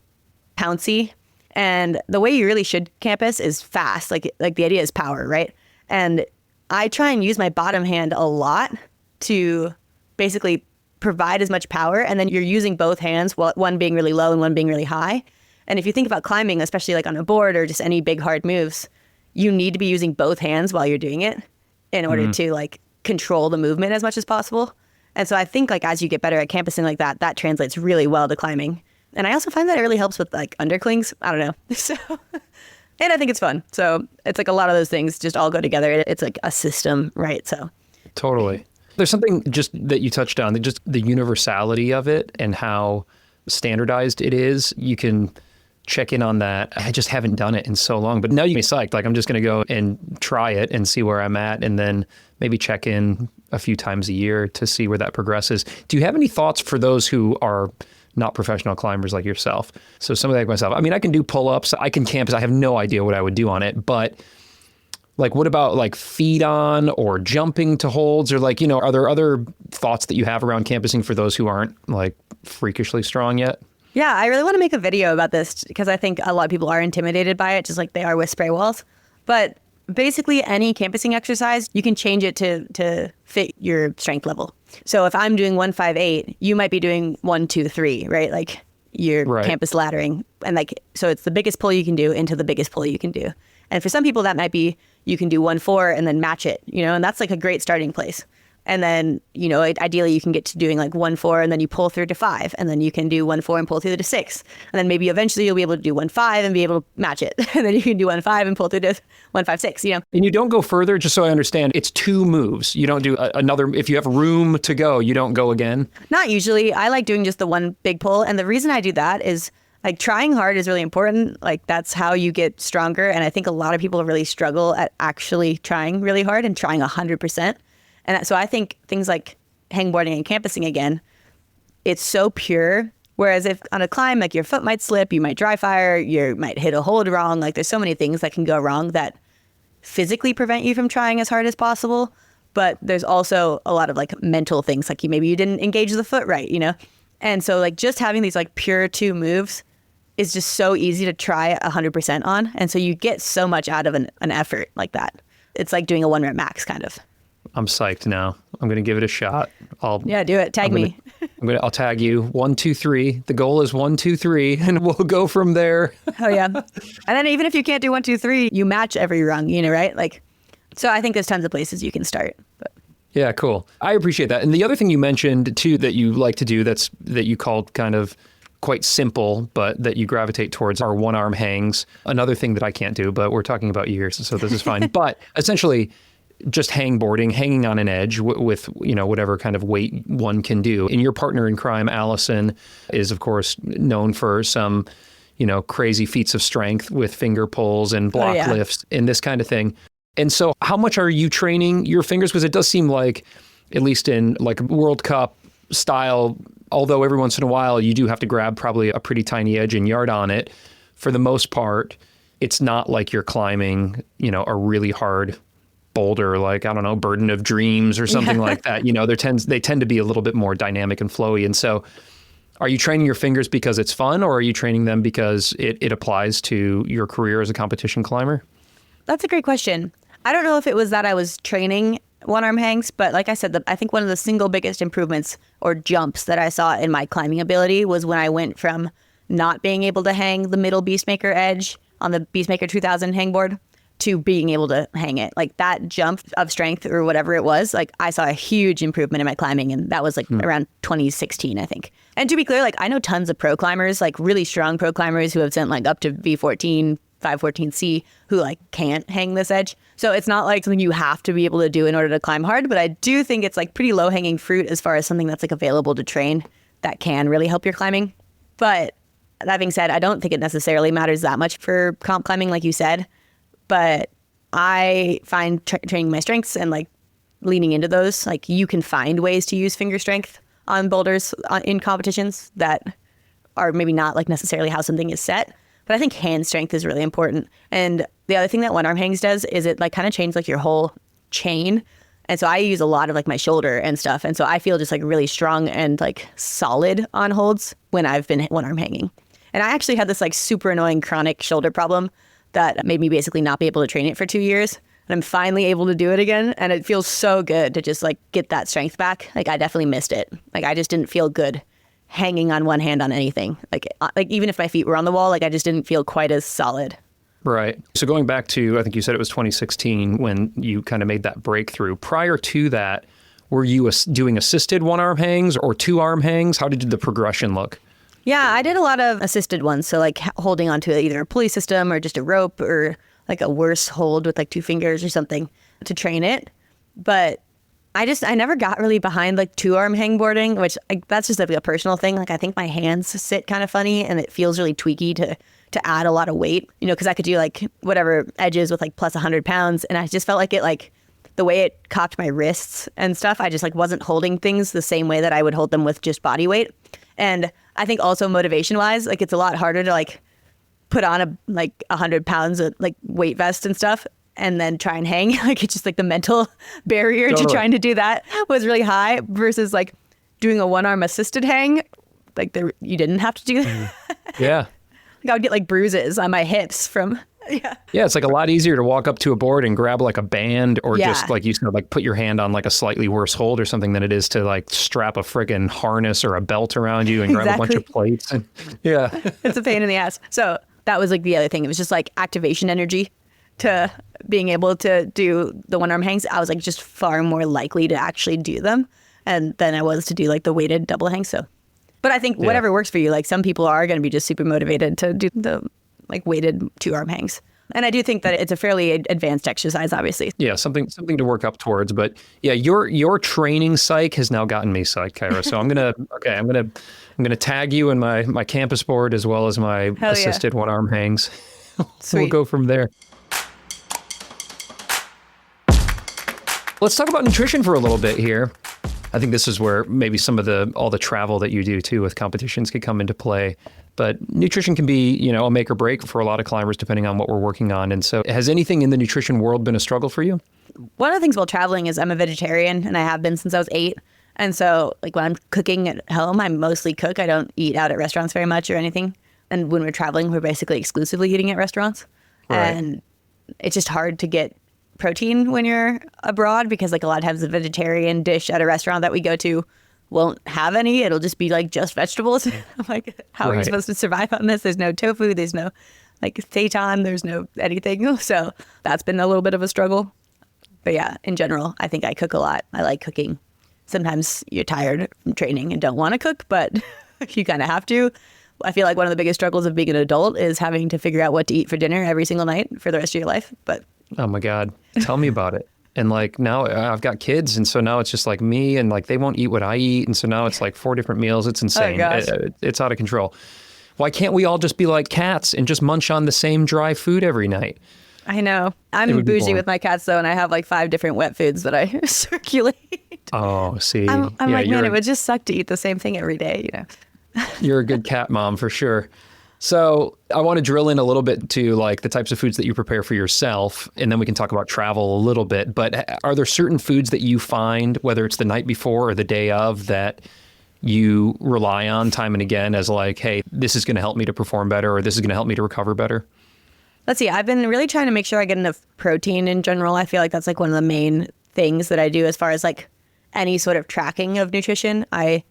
pouncy. And the way you really should campus is fast. Like the idea is power, right? And I try and use my bottom hand a lot to basically provide as much power. And then you're using both hands, one being really low and one being really high. And if you think about climbing, especially like on a board or just any big hard moves, you need to be using both hands while you're doing it in order to like control the movement as much as possible. And so I think like as you get better at campusing like that, that translates really well to climbing. And I also find that it really helps with like underclings. I don't know. So, and I think it's fun. So it's like a lot of those things just all go together. It's like a system, right? So totally. There's something just that you touched on, just the universality of it and how standardized it is. You can check in on that. I just haven't done it in so long, but now you can be psyched. Like I'm just going to go and try it and see where I'm at and then maybe check in a few times a year to see where that progresses. Do you have any thoughts for those who are not professional climbers like yourself? So somebody like myself, I mean, I can do pull-ups, I can campus, I have no idea what I would do on it, but like, what about like feet on or jumping to holds or like, you know, are there other thoughts that you have around campusing for those who aren't like freakishly strong yet? yeah, I really want to make a video about this because I think a lot of people are intimidated by it, just like they are with spray walls. But basically any campusing exercise, you can change it to fit your strength level. So if I'm doing 158, you might be doing 123, right? Like you're campus laddering. And like, so it's the biggest pull you can do into the biggest pull you can do. And for some people that might be, you can do 1-4 and then match it, you know, and that's like a great starting place. And then, you know, ideally you can get to doing like 1-4 and then you pull through to 5. And then you can do 1-4 and pull through to 6. And then maybe eventually you'll be able to do 1-5 and be able to match it. And then you can do 1-5 and pull through to 1-5-6, you know. And you don't go further, just so I understand, it's 2 moves. You don't do another, if you have room to go, you don't go again? Not usually. I like doing just the one big pull. And the reason I do that is like trying hard is really important. Like that's how you get stronger. And I think a lot of people really struggle at actually trying really hard and trying 100%. And so I think things like hangboarding and campusing, again, it's so pure. Whereas if on a climb, like your foot might slip, you might dry fire, you might hit a hold wrong. Like there's so many things that can go wrong that physically prevent you from trying as hard as possible. But there's also a lot of like mental things, like maybe you didn't engage the foot right, you know? And so like just having these like pure 2 moves is just so easy to try 100% on. And so you get so much out of an effort like that. It's like doing a 1 rep max kind of. I'm psyched now. I'm going to give it a shot. Yeah, do it. Tag me. I'll tag you. 1, 2, 3. The goal is 1, 2, 3, and we'll go from there. Oh yeah. And then even if you can't do 1, 2, 3, you match every rung, you know, right? Like, so I think there's tons of places you can start. But. Yeah, cool. I appreciate that. And the other thing you mentioned too that you like to do that you called kind of quite simple, but that you gravitate towards are 1-arm hangs. Another thing that I can't do, but we're talking about years, so this is fine. But essentially, just hangboarding, hanging on an edge with, you know, whatever kind of weight one can do. And your partner in crime, Allison, is of course known for some, crazy feats of strength with finger pulls and block lifts and this kind of thing. And so how much are you training your fingers? Because it does seem like, at least in like World Cup style, although every once in a while you do have to grab probably a pretty tiny edge and yard on it, for the most part, it's not like you're climbing, a really hard boulder, like, I don't know, Burden of Dreams or something like that. They tend to be a little bit more dynamic and flowy. And so are you training your fingers because it's fun, or are you training them because it applies to your career as a competition climber? That's a great question. I don't know if it was that I was training one-arm hangs, but like I said, I think one of the single biggest improvements or jumps that I saw in my climbing ability was when I went from not being able to hang the middle Beastmaker edge on the Beastmaker 2000 hangboard to being able to hang it. Like that jump of strength or whatever it was, like I saw a huge improvement in my climbing, and that was like around 2016, I think. And to be clear, like I know tons of pro climbers, like really strong pro climbers who have sent like up to V14, 514C, who like can't hang this edge. So it's not like something you have to be able to do in order to climb hard, but I do think it's like pretty low hanging fruit as far as something that's like available to train that can really help your climbing. But that being said, I don't think it necessarily matters that much for comp climbing, like you said. But I find training my strengths and like leaning into those, like you can find ways to use finger strength on boulders in competitions that are maybe not like necessarily how something is set. But I think hand strength is really important. And the other thing that one arm hangs does is it like kind of changes like your whole chain. And so I use a lot of like my shoulder and stuff. And so I feel just like really strong and like solid on holds when I've been one arm hanging. And I actually had this like super annoying chronic shoulder problem that made me basically not be able to train it for 2 years. And I'm finally able to do it again. And it feels so good to just like get that strength back. Like I definitely missed it. Like I just didn't feel good hanging on one hand on anything. Like even if my feet were on the wall, like I just didn't feel quite as solid. Right. So going back to, I think you said it was 2016 when you kind of made that breakthrough. Prior to that, were you doing assisted one-arm hangs or two-arm hangs? How did the progression look? Yeah, I did a lot of assisted ones. So like holding onto either a pulley system or just a rope or like a worse hold with like 2 fingers or something to train it. But I never got really behind like 2-arm hangboarding, which that's just like a personal thing. Like I think my hands sit kind of funny and it feels really tweaky to add a lot of weight, because I could do like whatever edges with like plus 100 pounds. And I just felt like it like the way it cocked my wrists and stuff, I just like wasn't holding things the same way that I would hold them with just body weight. And I think also motivation wise, like it's a lot harder to like put on a like 100 pounds of like weight vest and stuff and then try and hang. Like it's just like the mental barrier to trying to do that was really high versus like doing a one-arm assisted hang. Like you didn't have to do that. Yeah. Like I would get like bruises on my hips from, Yeah, it's like a lot easier to walk up to a board and grab like a band or just like you said, like put your hand on like a slightly worse hold or something than it is to like strap a friggin' harness or a belt around you and grab a bunch of plates. And it's a pain in the ass. So that was like the other thing. It was just like activation energy to being able to do the one-arm hangs. I was like just far more likely to actually do them and than I was to do like the weighted double hangs. So, but I think whatever works for you, like some people are going to be just super motivated to do the like weighted 2-arm hangs. And I do think that it's a fairly advanced exercise, obviously. Yeah, something to work up towards. But yeah, your training psych has now gotten me psyched, Kyra. So I'm gonna tag you in my campus board as well as my assisted one-arm hangs. We'll go from there. Let's talk about nutrition for a little bit here. I think this is where maybe some of all the travel that you do too with competitions could come into play. But nutrition can be, a make or break for a lot of climbers depending on what we're working on. And so has anything in the nutrition world been a struggle for you? One of the things while traveling is I'm a vegetarian and I have been since I was 8. And so like when I'm cooking at home, I mostly cook. I don't eat out at restaurants very much or anything. And when we're traveling, we're basically exclusively eating at restaurants. Right. And it's just hard to get protein when you're abroad because like a lot of times the vegetarian dish at a restaurant that we go to won't have any. It'll just be like just vegetables. I'm like, how are you supposed to survive on this? There's no tofu. There's no like seitan. There's no anything. So that's been a little bit of a struggle. But yeah, in general, I think I cook a lot. I like cooking. Sometimes you're tired from training and don't want to cook, but you kind of have to. I feel like one of the biggest struggles of being an adult is having to figure out what to eat for dinner every single night for the rest of your life. But oh my God, tell me about it. And like now I've got kids. And so now it's just like me and like they won't eat what I eat. And so now it's like 4 different meals. It's insane. Oh, gosh. It's out of control. Why can't we all just be like cats and just munch on the same dry food every night? I know. I'm bougie with my cats, though, and I have like 5 different wet foods that I circulate. Oh, see. I'm like, man, it would just suck to eat the same thing every day, you know? You're a good cat mom for sure. So I want to drill in a little bit to like the types of foods that you prepare for yourself, and then we can talk about travel a little bit. But are there certain foods that you find, whether it's the night before or the day of, that you rely on time and again as like, hey, this is going to help me to perform better, or this is going to help me to recover better? Let's see. I've been really trying to make sure I get enough protein in general. I feel like that's like one of the main things that I do as far as like any sort of tracking of nutrition. I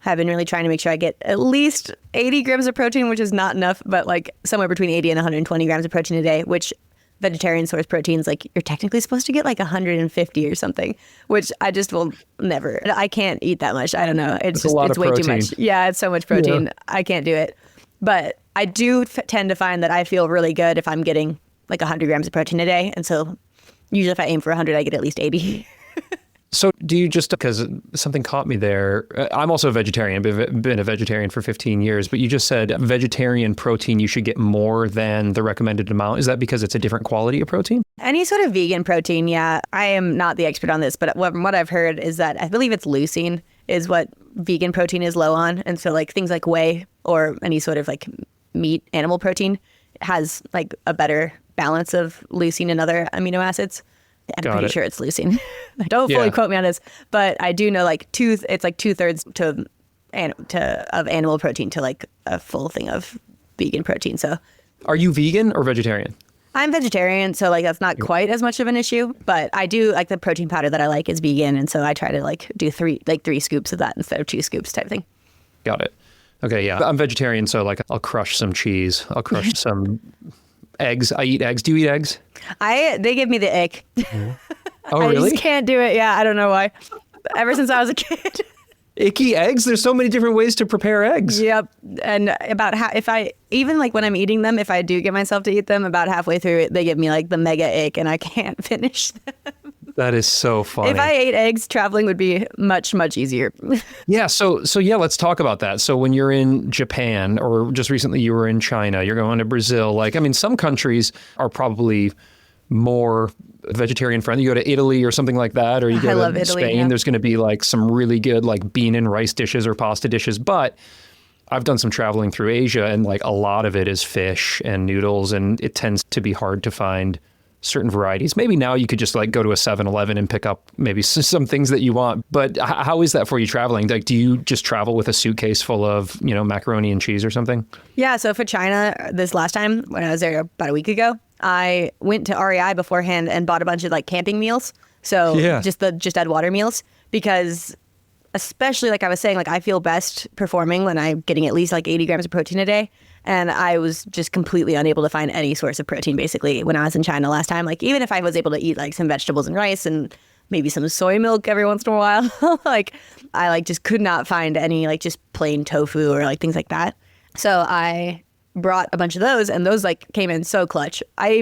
have been really trying to make sure I get at least 80 grams of protein, which is not enough, but like somewhere between 80 and 120 grams of protein a day, which vegetarian source proteins, like you're technically supposed to get like 150 or something, which I just will never. I can't eat that much. I don't know. It's way protein. too much. Yeah, it's so much protein. Yeah. I can't do it. But I do tend to find that I feel really good if I'm getting like 100 grams of protein a day. And so usually if I aim for 100, I get at least 80. So do you just, because something caught me there, I'm also a vegetarian, been a vegetarian for 15 years, but you just said vegetarian protein, you should get more than the recommended amount. Is that because it's a different quality of protein? Any sort of vegan protein, yeah. I am not the expert on this, but what I've heard is that I believe it's leucine is what vegan protein is low on. And so like things like whey or any sort of like meat, animal protein has like a better balance of leucine and other amino acids. I'm pretty sure it's leucine. Don't fully quote me on this, but I do know like it's like 2/3 of animal protein to like a full thing of vegan protein. So, are you vegan or vegetarian? I'm vegetarian, so like that's not quite as much of an issue. But I do like the protein powder that I like is vegan, and so I try to like do 3 scoops of that instead of 2 scoops type thing. Got it. Okay, yeah, I'm vegetarian, so like I'll crush some cheese, I'll crush some eggs. I eat eggs. Do you eat eggs? They give me the ick. Oh, really? I just can't do it. Yeah, I don't know why. Ever since I was a kid. Icky eggs? There's so many different ways to prepare eggs. Yep. And about even like when I'm eating them, if I do get myself to eat them, about halfway through it, they give me like the mega ick and I can't finish them. That is so funny. If I ate eggs, traveling would be much, much easier. Yeah. So yeah, let's talk about that. So when you're in Japan, or just recently you were in China, you're going to Brazil, like, I mean, some countries are probably more vegetarian friendly. You go to Italy or something like that, or you go to Spain, yeah. There's going to be like some really good like bean and rice dishes or pasta dishes. But I've done some traveling through Asia, and like a lot of it is fish and noodles, and it tends to be hard to find certain varieties. Maybe now you could just like go to a 7-Eleven and pick up maybe some things that you want. But how is that for you traveling? Like, do you just travel with a suitcase full of, macaroni and cheese or something? Yeah. So for China, this last time when I was there about a week ago, I went to REI beforehand and bought a bunch of like camping meals. So just add water meals, because especially like I was saying, like I feel best performing when I'm getting at least like 80 grams of protein a day. And I was just completely unable to find any source of protein basically when I was in China last time. Like even if I was able to eat like some vegetables and rice and maybe some soy milk every once in a while, like I like just could not find any like just plain tofu or like things like that. So I brought a bunch of those, and those like came in so clutch. I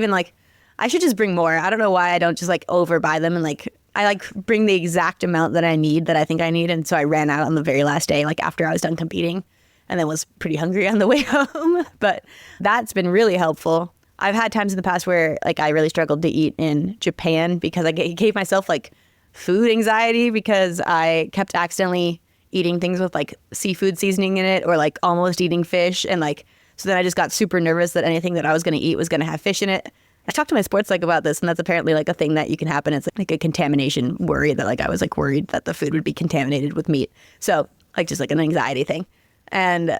should just bring more. I don't know why I don't just like overbuy them, and like I like bring the exact amount that I need, that I think I need. And so I ran out on the very last day, like after I was done competing, and then was pretty hungry on the way home. But that's been really helpful. I've had times in the past where like I really struggled to eat in Japan because I gave myself like food anxiety because I kept accidentally eating things with like seafood seasoning in it, or like almost eating fish. And like, so then I just got super nervous that anything that I was going to eat was going to have fish in it. I talked to my sports psych about this, and that's apparently like a thing that you can happen. It's like a contamination worry, that like I was like worried that the food would be contaminated with meat. So like just like an anxiety thing. And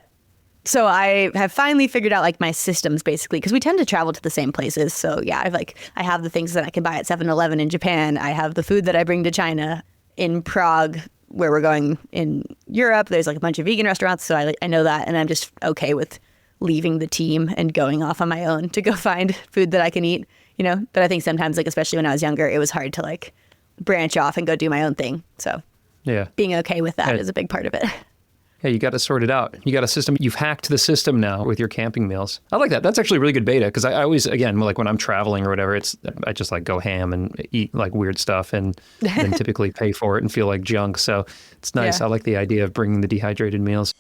so I have finally figured out like my systems basically, because we tend to travel to the same places. So yeah, I have the things that I can buy at 7-Eleven in Japan. I have the food that I bring to China. In Prague, where we're going in Europe, there's like a bunch of vegan restaurants. So I know that, and I'm just okay with leaving the team and going off on my own to go find food that I can eat, But I think sometimes, like, especially when I was younger, it was hard to like branch off and go do my own thing. So yeah, being okay with that is a big part of it. Yeah, you got to sort it out. You got a system. You've hacked the system now with your camping meals. I like that. That's actually really good beta, because I always, again, like when I'm traveling or whatever, I just like go ham and eat like weird stuff, and then typically pay for it and feel like junk. So it's nice. Yeah. I like the idea of bringing the dehydrated meals.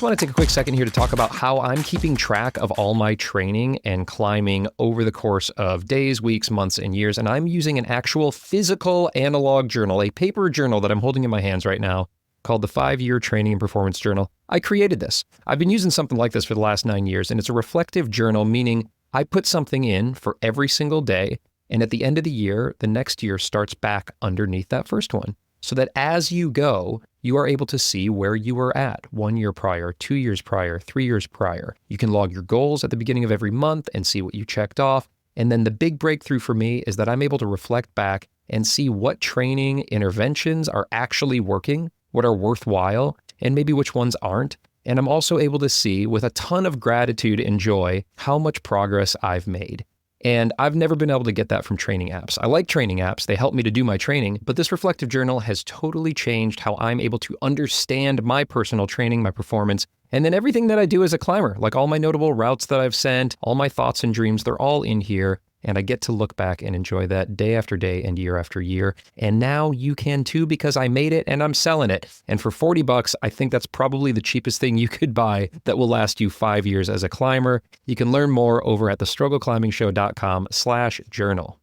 want to take a quick second here to talk about how I'm keeping track of all my training and climbing over the course of days, weeks, months, and years. And I'm using an actual physical analog journal, a paper journal that I'm holding in my hands right now called the 5-Year Training and Performance Journal. I created this. I've been using something like this for the last 9 years, and it's a reflective journal, meaning I put something in for every single day, and at the end of the year, the next year starts back underneath that first one. So that as you go, you are able to see where you were at 1 year prior, 2 years prior, 3 years prior. You can log your goals at the beginning of every month and see what you checked off. And then the big breakthrough for me is that I'm able to reflect back and see what training interventions are actually working, what are worthwhile, and maybe which ones aren't. And I'm also able to see with a ton of gratitude and joy how much progress I've made. And I've never been able to get that from training apps. I like training apps. They help me to do my training, but this reflective journal has totally changed how I'm able to understand my personal training, my performance, and then everything that I do as a climber, like all my notable routes that I've sent, all my thoughts and dreams, they're all in here. And I get to look back and enjoy that day after day and year after year. And now you can too, because I made it and I'm selling it. And for $40, I think that's probably the cheapest thing you could buy that will last you 5 years as a climber. You can learn more over at thestruggleclimbingshow.com/journal.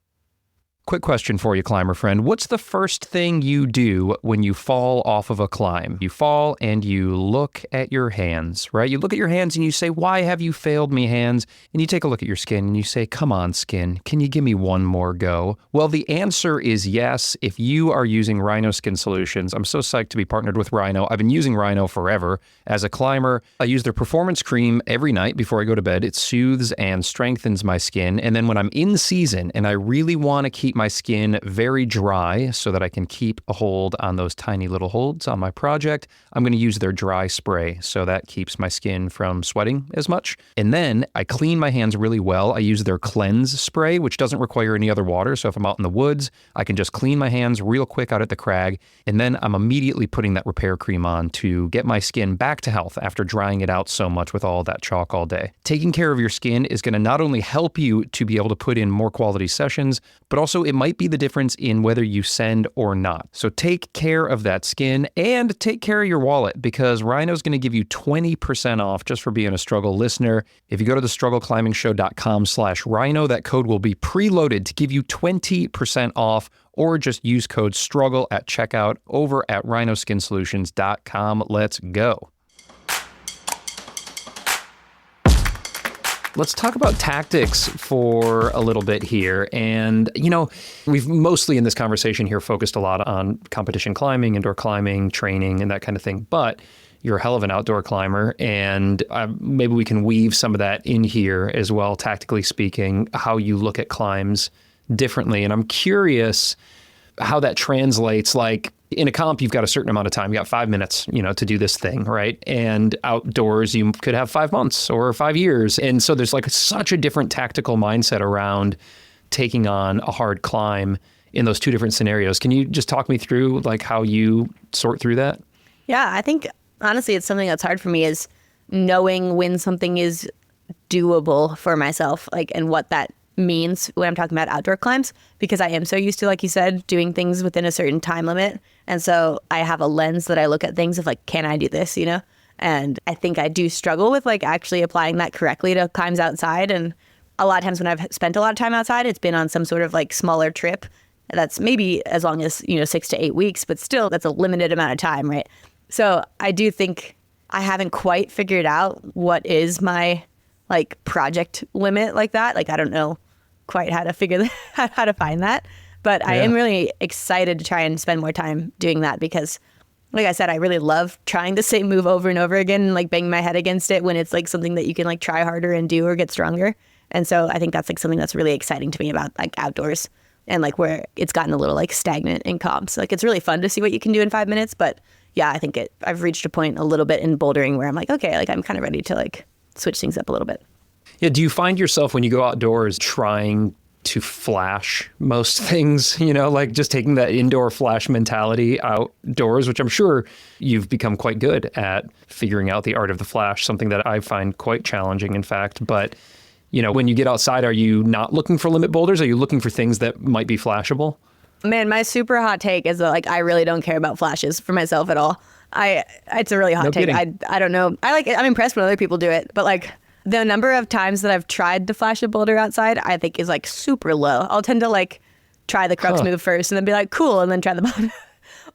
Quick question for you, climber friend. What's the first thing you do when you fall off of a climb? You fall and you look at your hands, right? You look at your hands and you say, why have you failed me, hands? And you take a look at your skin and you say, come on, skin, can you give me one more go? Well, the answer is yes, if you are using Rhino Skin Solutions. I'm so psyched to be partnered with Rhino. I've been using Rhino forever. As a climber, I use their performance cream every night before I go to bed. It soothes and strengthens my skin. And then when I'm in season and I really want to keep my skin very dry so that I can keep a hold on those tiny little holds on my project, I'm going to use their dry spray so that keeps my skin from sweating as much. And then I clean my hands really well. I use their cleanse spray, which doesn't require any other water. So if I'm out in the woods, I can just clean my hands real quick out at the crag. And then I'm immediately putting that repair cream on to get my skin back to health after drying it out so much with all that chalk all day. Taking care of your skin is going to not only help you to be able to put in more quality sessions, but also it might be the difference in whether you send or not. So take care of that skin and take care of your wallet, because Rhino's going to give you 20% off just for being a Struggle listener. If you go to thestruggleclimbingshow.com/Rhino, that code will be preloaded to give you 20% off, or just use code STRUGGLE at checkout over at rhinoskinsolutions.com. Let's go. Let's talk about tactics for a little bit here. And, we've mostly in this conversation here focused a lot on competition climbing, indoor climbing, training, and that kind of thing. But you're a hell of an outdoor climber, and maybe we can weave some of that in here as well, tactically speaking, how you look at climbs differently. And I'm curious how that translates. Like in a comp, you've got a certain amount of time. You got 5 minutes, to do this thing, right? And outdoors, you could have 5 months or 5 years. And so there's like such a different tactical mindset around taking on a hard climb in those two different scenarios. Can you just talk me through like how you sort through that? Yeah, I think honestly, it's something that's hard for me is knowing when something is doable for myself, like, and what that means when I'm talking about outdoor climbs, because I am so used to, like you said, doing things within a certain time limit. And so I have a lens that I look at things of like, can I do this, And I think I do struggle with like actually applying that correctly to climbs outside. And a lot of times when I've spent a lot of time outside, it's been on some sort of like smaller trip. That's maybe as long as, 6 to 8 weeks, but still that's a limited amount of time, right? So I do think I haven't quite figured out what is my like project limit like that. Like, I don't know quite how to figure how to find that, but I am really excited to try and spend more time doing that, because like I said, I really love trying the same move over and over again and like bang my head against it when it's like something that you can like try harder and do or get stronger. And so I think that's like something that's really exciting to me about like outdoors, and like where it's gotten a little like stagnant in comps. Like it's really fun to see what you can do in 5 minutes, but yeah, I think I've reached a point a little bit in bouldering where I'm like, okay, like I'm kind of ready to like switch things up a little bit. Yeah. Do you find yourself when you go outdoors trying to flash most things, like just taking that indoor flash mentality outdoors, which I'm sure you've become quite good at figuring out the art of the flash, something that I find quite challenging, in fact. But, when you get outside, are you not looking for limit boulders? Are you looking for things that might be flashable? Man, my super hot take is that like I really don't care about flashes for myself at all. It's a really hot No take. kidding. I don't know. I'm impressed when other people do it, but like the number of times that I've tried to flash a boulder outside, I think is like super low. I'll tend to like try the crux move first and then be like, cool, and then try the bottom.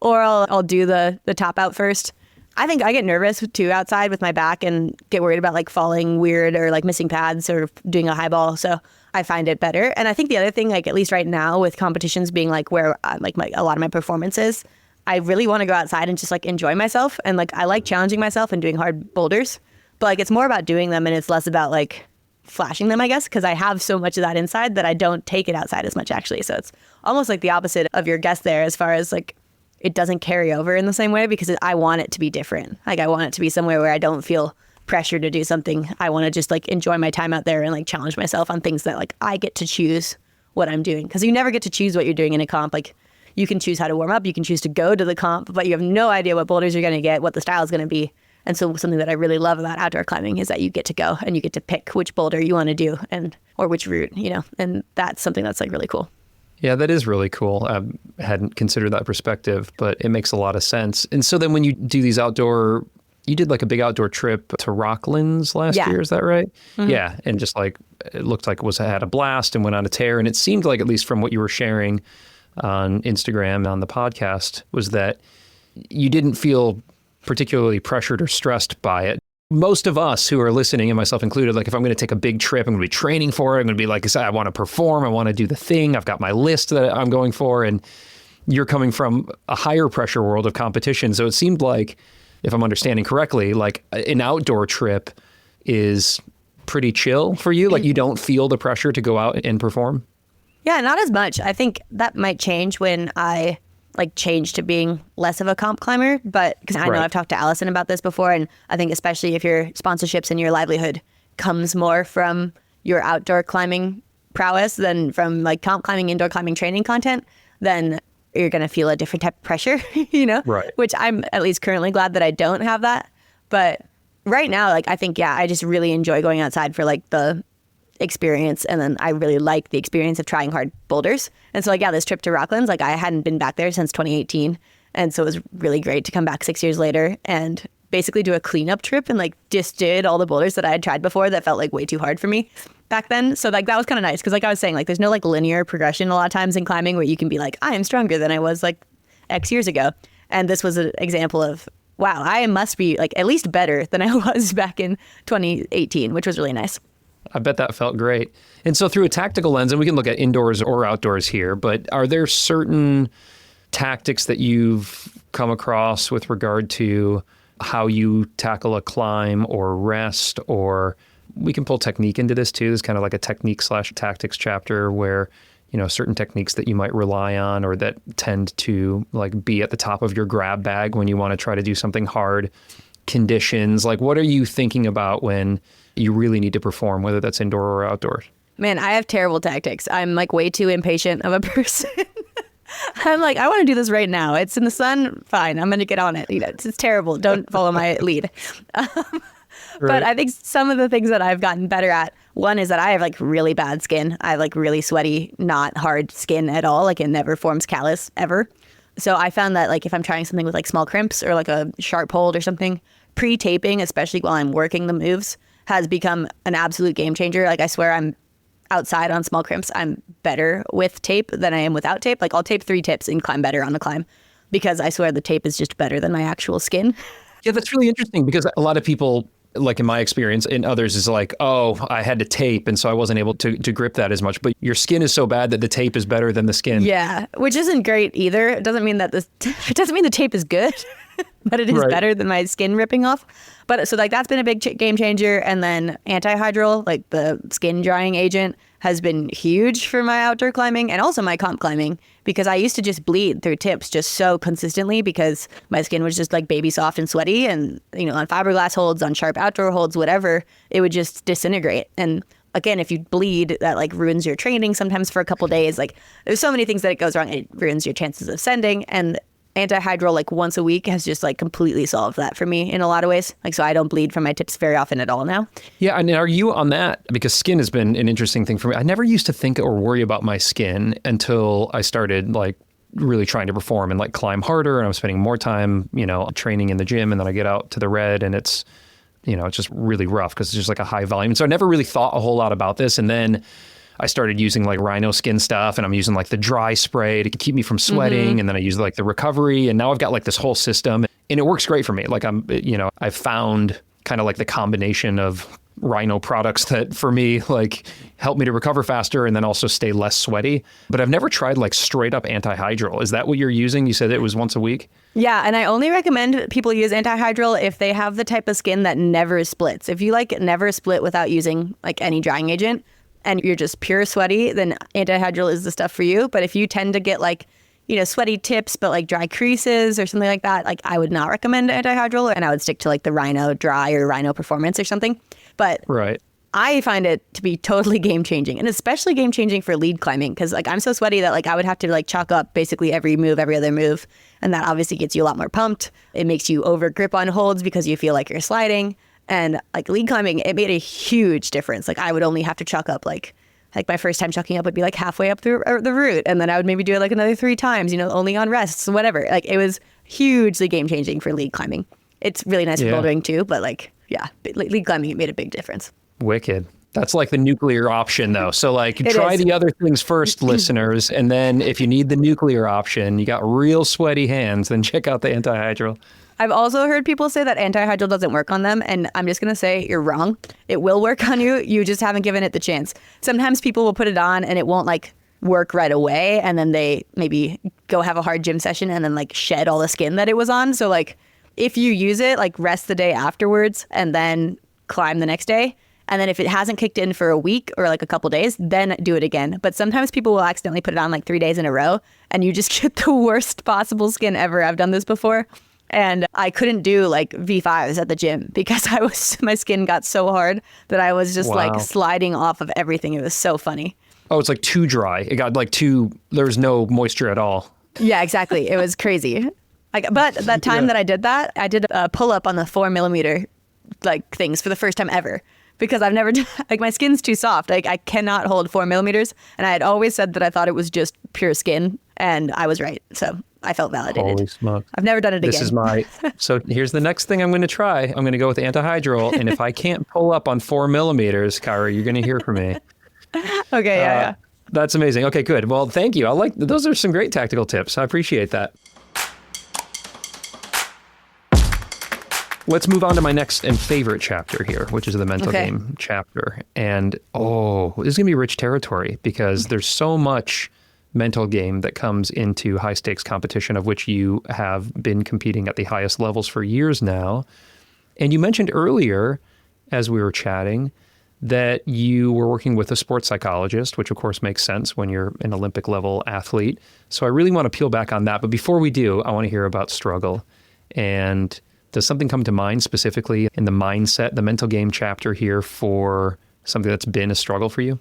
Or I'll do the top out first. I think I get nervous too outside with my back and get worried about like falling weird or like missing pads or doing a high ball. So I find it better. And I think the other thing, like at least right now with competitions being like where like a lot of my performances, I really want to go outside and just like enjoy myself. And like I like challenging myself and doing hard boulders, but like it's more about doing them and it's less about like flashing them, I guess, because I have so much of that inside that I don't take it outside as much actually. So it's almost like the opposite of your guest there as far as like it doesn't carry over in the same way because I want it to be different. Like I want it to be somewhere where I don't feel pressure to do something. I want to just like enjoy my time out there and like challenge myself on things that like I get to choose what I'm doing. Because you never get to choose what you're doing in a comp. Like you can choose how to warm up, you can choose to go to the comp, but you have no idea what boulders you're going to get, what the style is going to be. And so something that I really love about outdoor climbing is that you get to go and you get to pick which boulder you want to do and or which route, you know, and that's something that's like really cool. Yeah, that is really cool. I hadn't considered that perspective, but it makes a lot of sense. And so then when you do these you did like a big outdoor trip to Rocklands last year, is that right? Mm-hmm. Yeah, and just like, it looked like I had a blast and went on a tear. And it seemed like, at least from what you were sharing on Instagram, on the podcast, was that you didn't feel particularly pressured or stressed by it. Most of us who are listening, and myself included, like if I'm going to take a big trip, I'm going to be training for it. I'm going to be like, I want to perform. I want to do the thing. I've got my list that I'm going for. And you're coming from a higher pressure world of competition. So it seemed like, if I'm understanding correctly, like an outdoor trip is pretty chill for you. Like you don't feel the pressure to go out and perform. Yeah, not as much. I think that might change when I like change to being less of a comp climber, but because I know I've talked to Allison about this before, and I think especially if your sponsorships and your livelihood comes more from your outdoor climbing prowess than from like comp climbing, indoor climbing training content, then you're going to feel a different type of pressure, you know, which I'm at least currently glad that I don't have that. But right now, like, I think, I just really enjoy going outside for like the experience. And then I really like the experience of trying hard boulders. And so like, this trip to Rocklands, like I hadn't been back there since 2018. And so it was really great to come back 6 years later and basically do a cleanup trip and like just did all the boulders that I had tried before that felt like way too hard for me back then. So like that was kind of nice because like I was saying, like there's no like linear progression a lot of times in climbing where you can be like, I am stronger than I was like X years ago. And this was an example of, wow, I must be like at least better than I was back in 2018, which was really nice. I bet that felt great. And so through a tactical lens, and we can look at indoors or outdoors here, but are there certain tactics that you've come across with regard to how you tackle a climb or rest, or we can pull technique into this too. There's kind of like a technique/tactics chapter where, you know, certain techniques that you might rely on or that tend to like be at the top of your grab bag when you want to try to do something hard. Conditions, like what are you thinking about when you really need to perform, whether that's indoor or outdoors? Man, I have terrible tactics. I'm like way too impatient of a person. I'm like, I want to do this right now. It's in the sun. Fine. I'm going to get on it. You know, it's terrible. Don't follow my lead. But I think some of the things that I've gotten better at, one is that I have like really bad skin. I have like really sweaty, not hard skin at all. Like it never forms callus ever. So I found that like if I'm trying something with like small crimps or like a sharp hold or something, pre-taping, especially while I'm working the moves, has become an absolute game changer. Like I swear I'm outside on small crimps, I'm better with tape than I am without tape. Like I'll tape 3 tips and climb better on the climb because I swear the tape is just better than my actual skin. Yeah, that's really interesting because a lot of people, like in my experience and others, is like, oh, I had to tape and so I wasn't able to grip that as much. But your skin is so bad that the tape is better than the skin. Yeah, which isn't great either. It doesn't mean that it doesn't mean the tape is good, but it is better than my skin ripping off. But so like that's been a big game changer. And then antihydral, like the skin drying agent, has been huge for my outdoor climbing and also my comp climbing because I used to just bleed through tips just so consistently because my skin was just like baby soft and sweaty, and you know, on fiberglass holds, on sharp outdoor holds, whatever, it would just disintegrate. And again, if you bleed, that like ruins your training sometimes for a couple days. Like there's so many things that it goes wrong. It ruins your chances of sending, and antihydral like once a week has just like completely solved that for me in a lot of ways. Like, so I don't bleed from my tips very often at all now. Yeah. And are you on that? Because skin has been an interesting thing for me. I never used to think or worry about my skin until I started like really trying to perform and like climb harder, and I'm spending more time, training in the gym, and then I get out to the red and it's just really rough because it's just like a high volume. And so I never really thought a whole lot about this. And then I started using like rhino skin stuff, and I'm using like the dry spray to keep me from sweating. And then I use like the recovery, and now I've got like this whole system, and it works great for me. Like I've found kind of like the combination of rhino products that for me like help me to recover faster and then also stay less sweaty. But I've never tried like straight up antihydral. Is that what you're using? You said it was once a week? Yeah, and I only recommend people use antihydral if they have the type of skin that never splits. If you like never split without using like any drying agent and you're just pure sweaty, then antihydral is the stuff for you. But if you tend to get like, sweaty tips, but like dry creases or something like that, like I would not recommend antihydral, and I would stick to like the Rhino Dry or Rhino Performance or something. But right. I find it to be totally game changing, and especially game changing for lead climbing, because like I'm so sweaty that like I would have to like chalk up basically every other move. And that obviously gets you a lot more pumped. It makes you over grip on holds because you feel like you're sliding. And like lead climbing, it made a huge difference. Like I would only have to chalk up like my first time chalking up would be like halfway up the route. And then I would maybe do it like another 3 times, only on rests, whatever. Like it was hugely game changing for lead climbing. It's really nice for bouldering too, but like, yeah, lead climbing, it made a big difference. Wicked. That's like the nuclear option though. So like try the other things first, listeners. And then if you need the nuclear option, you got real sweaty hands, then check out the antihydral. I've also heard people say that antihydral doesn't work on them, and I'm just going to say you're wrong. It will work on you. You just haven't given it the chance. Sometimes people will put it on and it won't like work right away, and then they maybe go have a hard gym session and then like shed all the skin that it was on. So like if you use it, like rest the day afterwards and then climb the next day. And then if it hasn't kicked in for a week or like a couple days, then do it again. But sometimes people will accidentally put it on like 3 days in a row, and you just get the worst possible skin ever. I've done this before. And I couldn't do like V5s at the gym because my skin got so hard that I was just like sliding off of everything. It was so funny. Oh, it's like too dry. It got like there's no moisture at all. Yeah, exactly. It was crazy. But that time that I did that, I did a pull up on the 4 millimeter like things for the first time ever. Because I've never done, like my skin's too soft. Like I cannot hold 4 millimeters. And I had always said that I thought it was just pure skin, and I was right. So I felt validated. Holy smokes. I've never done it again. So here's the next thing I'm going to try. I'm going to go with antihydral. And if I can't pull up on 4 millimeters, Kyra, you're going to hear from me. Okay, yeah. That's amazing. Okay, good. Well, thank you. Those are some great tactical tips. I appreciate that. Let's move on to my next and favorite chapter here, which is the mental game chapter. And this is going to be rich territory because there's so much mental game that comes into high stakes competition, of which you have been competing at the highest levels for years now. And you mentioned earlier, as we were chatting, that you were working with a sports psychologist, which of course makes sense when you're an Olympic level athlete. So I really want to peel back on that. But before we do, I want to hear about struggle. And does something come to mind specifically in the mindset, the mental game chapter here, for something that's been a struggle for you?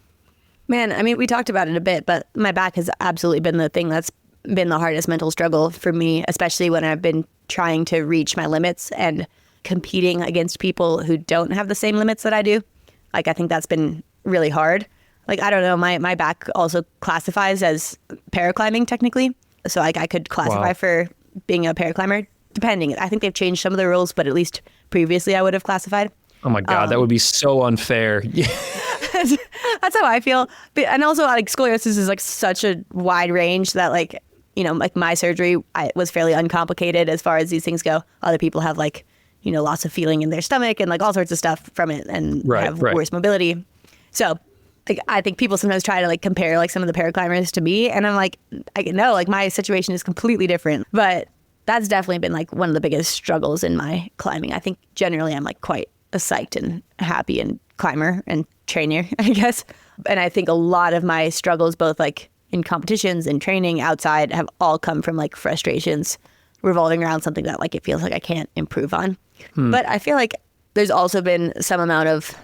Man, I mean, we talked about it a bit, but my back has absolutely been the thing that's been the hardest mental struggle for me, especially when I've been trying to reach my limits and competing against people who don't have the same limits that I do. Like, I think that's been really hard. Like, I don't know, my back also classifies as paraclimbing technically. So like I could classify for being a paraclimber. Depending. I think they've changed some of the rules, but at least previously I would have classified. Oh my God, that would be so unfair. That's how I feel. But, and also like scoliosis is like such a wide range that like, like my surgery was fairly uncomplicated as far as these things go. Other people have like, lots of feeling in their stomach and like all sorts of stuff from it and have worse mobility. So like, I think people sometimes try to like compare like some of the paraclimbers to me. And I'm like, I know like my situation is completely different, but that's definitely been like one of the biggest struggles in my climbing. I think generally I'm like quite a psyched and happy and climber and trainer, I guess. And I think a lot of my struggles, both like in competitions and training outside, have all come from like frustrations revolving around something that like it feels like I can't improve on. But I feel like there's also been some amount of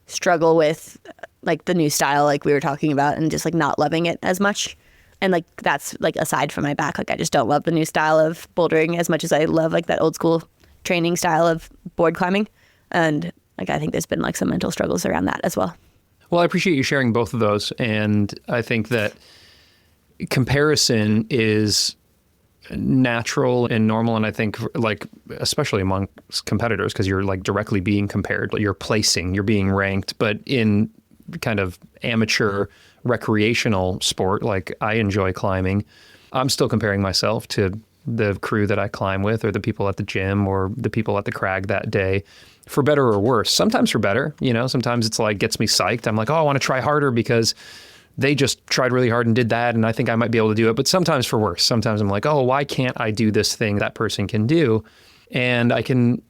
struggle with like the new style like we were talking about and just like not loving it as much. And like that's like aside from my back, like I just don't love the new style of bouldering as much as I love like that old school training style of board climbing. And like I think there's been like some mental struggles around that as well. Well, I appreciate you sharing both of those. And I think that comparison is natural and normal. And I think like, especially amongst competitors, because you're like directly being compared, you're placing, you're being ranked, but in kind of amateur recreational sport, like I enjoy climbing, I'm still comparing myself to the crew that I climb with or the people at the gym or the people at the crag that day, for better or worse. Sometimes for better, sometimes it's like gets me psyched. I'm like, oh, I want to try harder because they just tried really hard and did that, and I think I might be able to do it. But sometimes for worse. Sometimes I'm like, oh, why can't I do this thing that person can do? And I can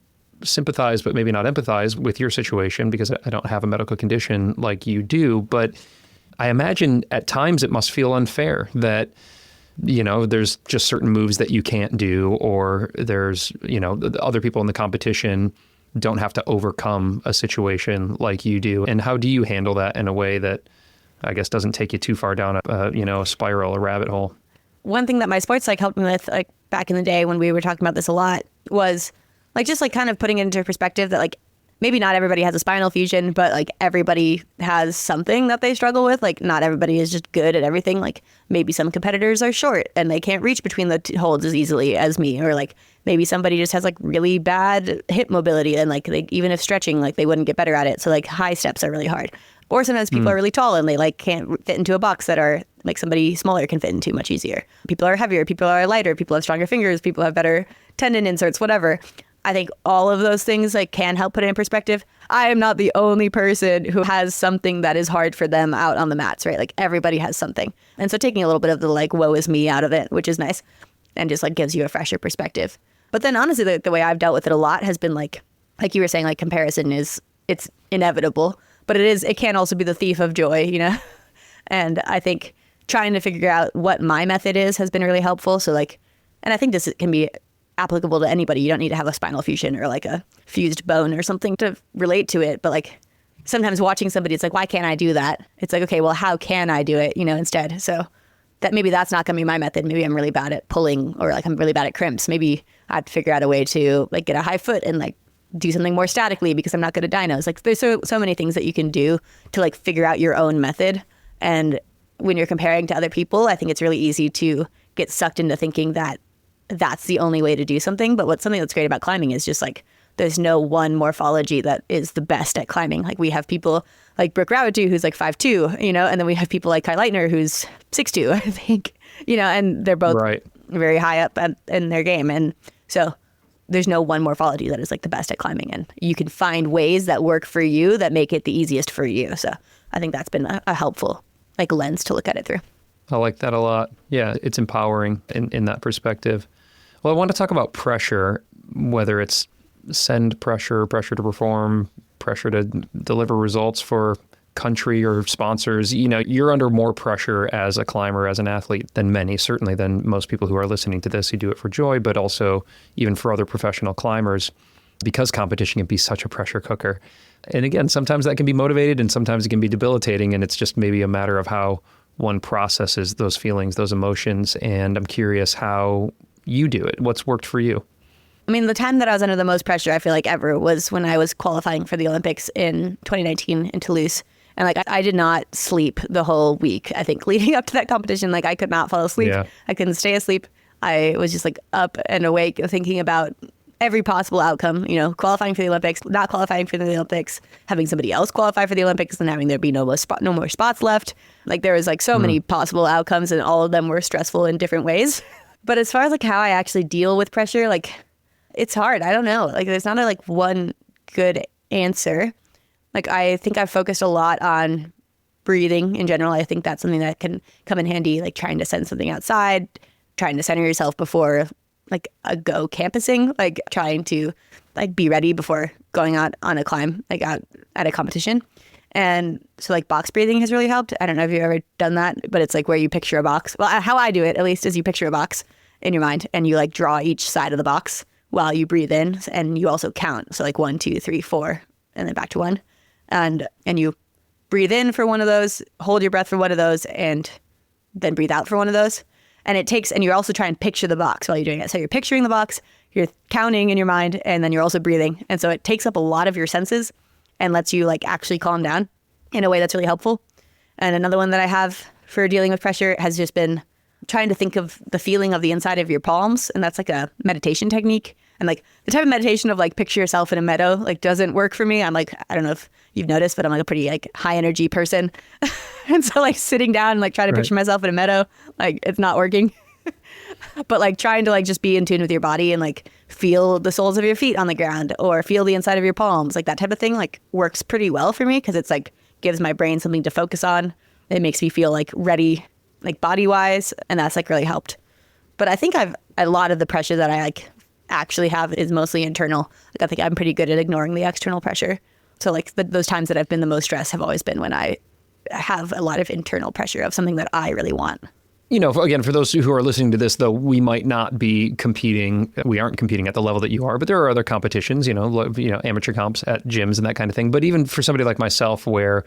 sympathize, but maybe not empathize with your situation because I don't have a medical condition like you do. But I imagine at times it must feel unfair that, there's just certain moves that you can't do, or there's, the other people in the competition don't have to overcome a situation like you do. And how do you handle that in a way that I guess doesn't take you too far down a spiral, a rabbit hole? One thing that my sports psych helped me with, like back in the day when we were talking about this a lot, was like just like kind of putting it into perspective that like maybe not everybody has a spinal fusion, but like everybody has something that they struggle with. Like not everybody is just good at everything. Like maybe some competitors are short and they can't reach between the holds as easily as me, or like maybe somebody just has like really bad hip mobility and like they, even if stretching, like they wouldn't get better at it. So like high steps are really hard. Or sometimes people are really tall and they like can't fit into a box that are like somebody smaller can fit into much easier. People are heavier, people are lighter, people have stronger fingers, people have better tendon inserts, whatever. I think all of those things like can help put it in perspective. I am not the only person who has something that is hard for them out on the mats, right? Like everybody has something. And so taking a little bit of the like woe is me out of it, which is nice, and just like gives you a fresher perspective. But then honestly, the way I've dealt with it a lot has been like you were saying, like comparison it's inevitable. But it can also be the thief of joy, And I think trying to figure out what my method is has been really helpful. So like, and I think this can be applicable to anybody. You don't need to have a spinal fusion or like a fused bone or something to relate to it. But like sometimes watching somebody, it's like, why can't I do that? It's like, okay, well, how can I do it, instead? So that maybe that's not going to be my method. Maybe I'm really bad at pulling, or like I'm really bad at crimps. Maybe I'd figure out a way to like get a high foot and like do something more statically because I'm not good at dynos. Like there's so many things that you can do to like figure out your own method. And when you're comparing to other people, I think it's really easy to get sucked into thinking that that's the only way to do something. But something that's great about climbing is just like there's no one morphology that is the best at climbing. Like we have people like Brooke Rawatu who's like 5'2", and then we have people like Kai Leitner who's 6'2", I think, and they're both very high up in their game. And so there's no one morphology that is like the best at climbing, and you can find ways that work for you that make it the easiest for you. So I think that's been a helpful like lens to look at it through. I like that a lot. Yeah, it's empowering in that perspective. Well, I want to talk about pressure, whether it's send pressure, pressure to perform, pressure to deliver results for country or sponsors. You're under more pressure as a climber, as an athlete than many, certainly than most people who are listening to this who do it for joy, but also even for other professional climbers, because competition can be such a pressure cooker. And again, sometimes that can be motivated and sometimes it can be debilitating, and it's just maybe a matter of how one processes those feelings, those emotions. And I'm curious how you do it. What's worked for you? I mean, the time that I was under the most pressure, I feel like ever, was when I was qualifying for the Olympics in 2019 in Toulouse. And like, I did not sleep the whole week, I think, leading up to that competition. Like I could not fall asleep. Yeah. I couldn't stay asleep. I was just like up and awake thinking about every possible outcome, qualifying for the Olympics, not qualifying for the Olympics, having somebody else qualify for the Olympics and having there be no more spots left. Like there was like so many possible outcomes, and all of them were stressful in different ways. But as far as like how I actually deal with pressure, like it's hard. I don't know. Like there's not a like one good answer. Like I think I've focused a lot on breathing in general. I think that's something that can come in handy, like trying to send something outside, trying to center yourself before like a go campusing, like trying to like be ready before going out on a climb, like out at a competition. And so like box breathing has really helped. I don't know if you've ever done that, but it's like where you picture a box. Well, how I do it at least is you picture a box in your mind and you like draw each side of the box while you breathe in, and you also count. So like 1, 2, 3, 4, and then back to 1. And you breathe in for one of those, hold your breath for one of those, and then breathe out for one of those. And you're also trying to picture the box while you're doing it. So you're picturing the box, you're counting in your mind, and then you're also breathing. And so it takes up a lot of your senses and lets you like actually calm down in a way that's really helpful. And another one that I have for dealing with pressure has just been trying to think of the feeling of the inside of your palms. And that's like a meditation technique. And like the type of meditation of like picture yourself in a meadow like doesn't work for me. I'm like, I don't know if you've noticed, but I'm like a pretty like high energy person. And so like sitting down and like trying to picture myself in a meadow, like it's not working. But like trying to like just be in tune with your body and like feel the soles of your feet on the ground or feel the inside of your palms, like that type of thing like works pretty well for me because it's like gives my brain something to focus on. It makes me feel like ready, like body wise. And that's like really helped. But I think a lot of the pressure that I like actually have is mostly internal. Like I think I'm pretty good at ignoring the external pressure. So like those times that I've been the most stressed have always been when I have a lot of internal pressure of something that I really want. You know, again, for those who are listening to this, though, we might not be competing. We aren't competing at the level that you are, but there are other competitions, amateur comps at gyms and that kind of thing. But even for somebody like myself, where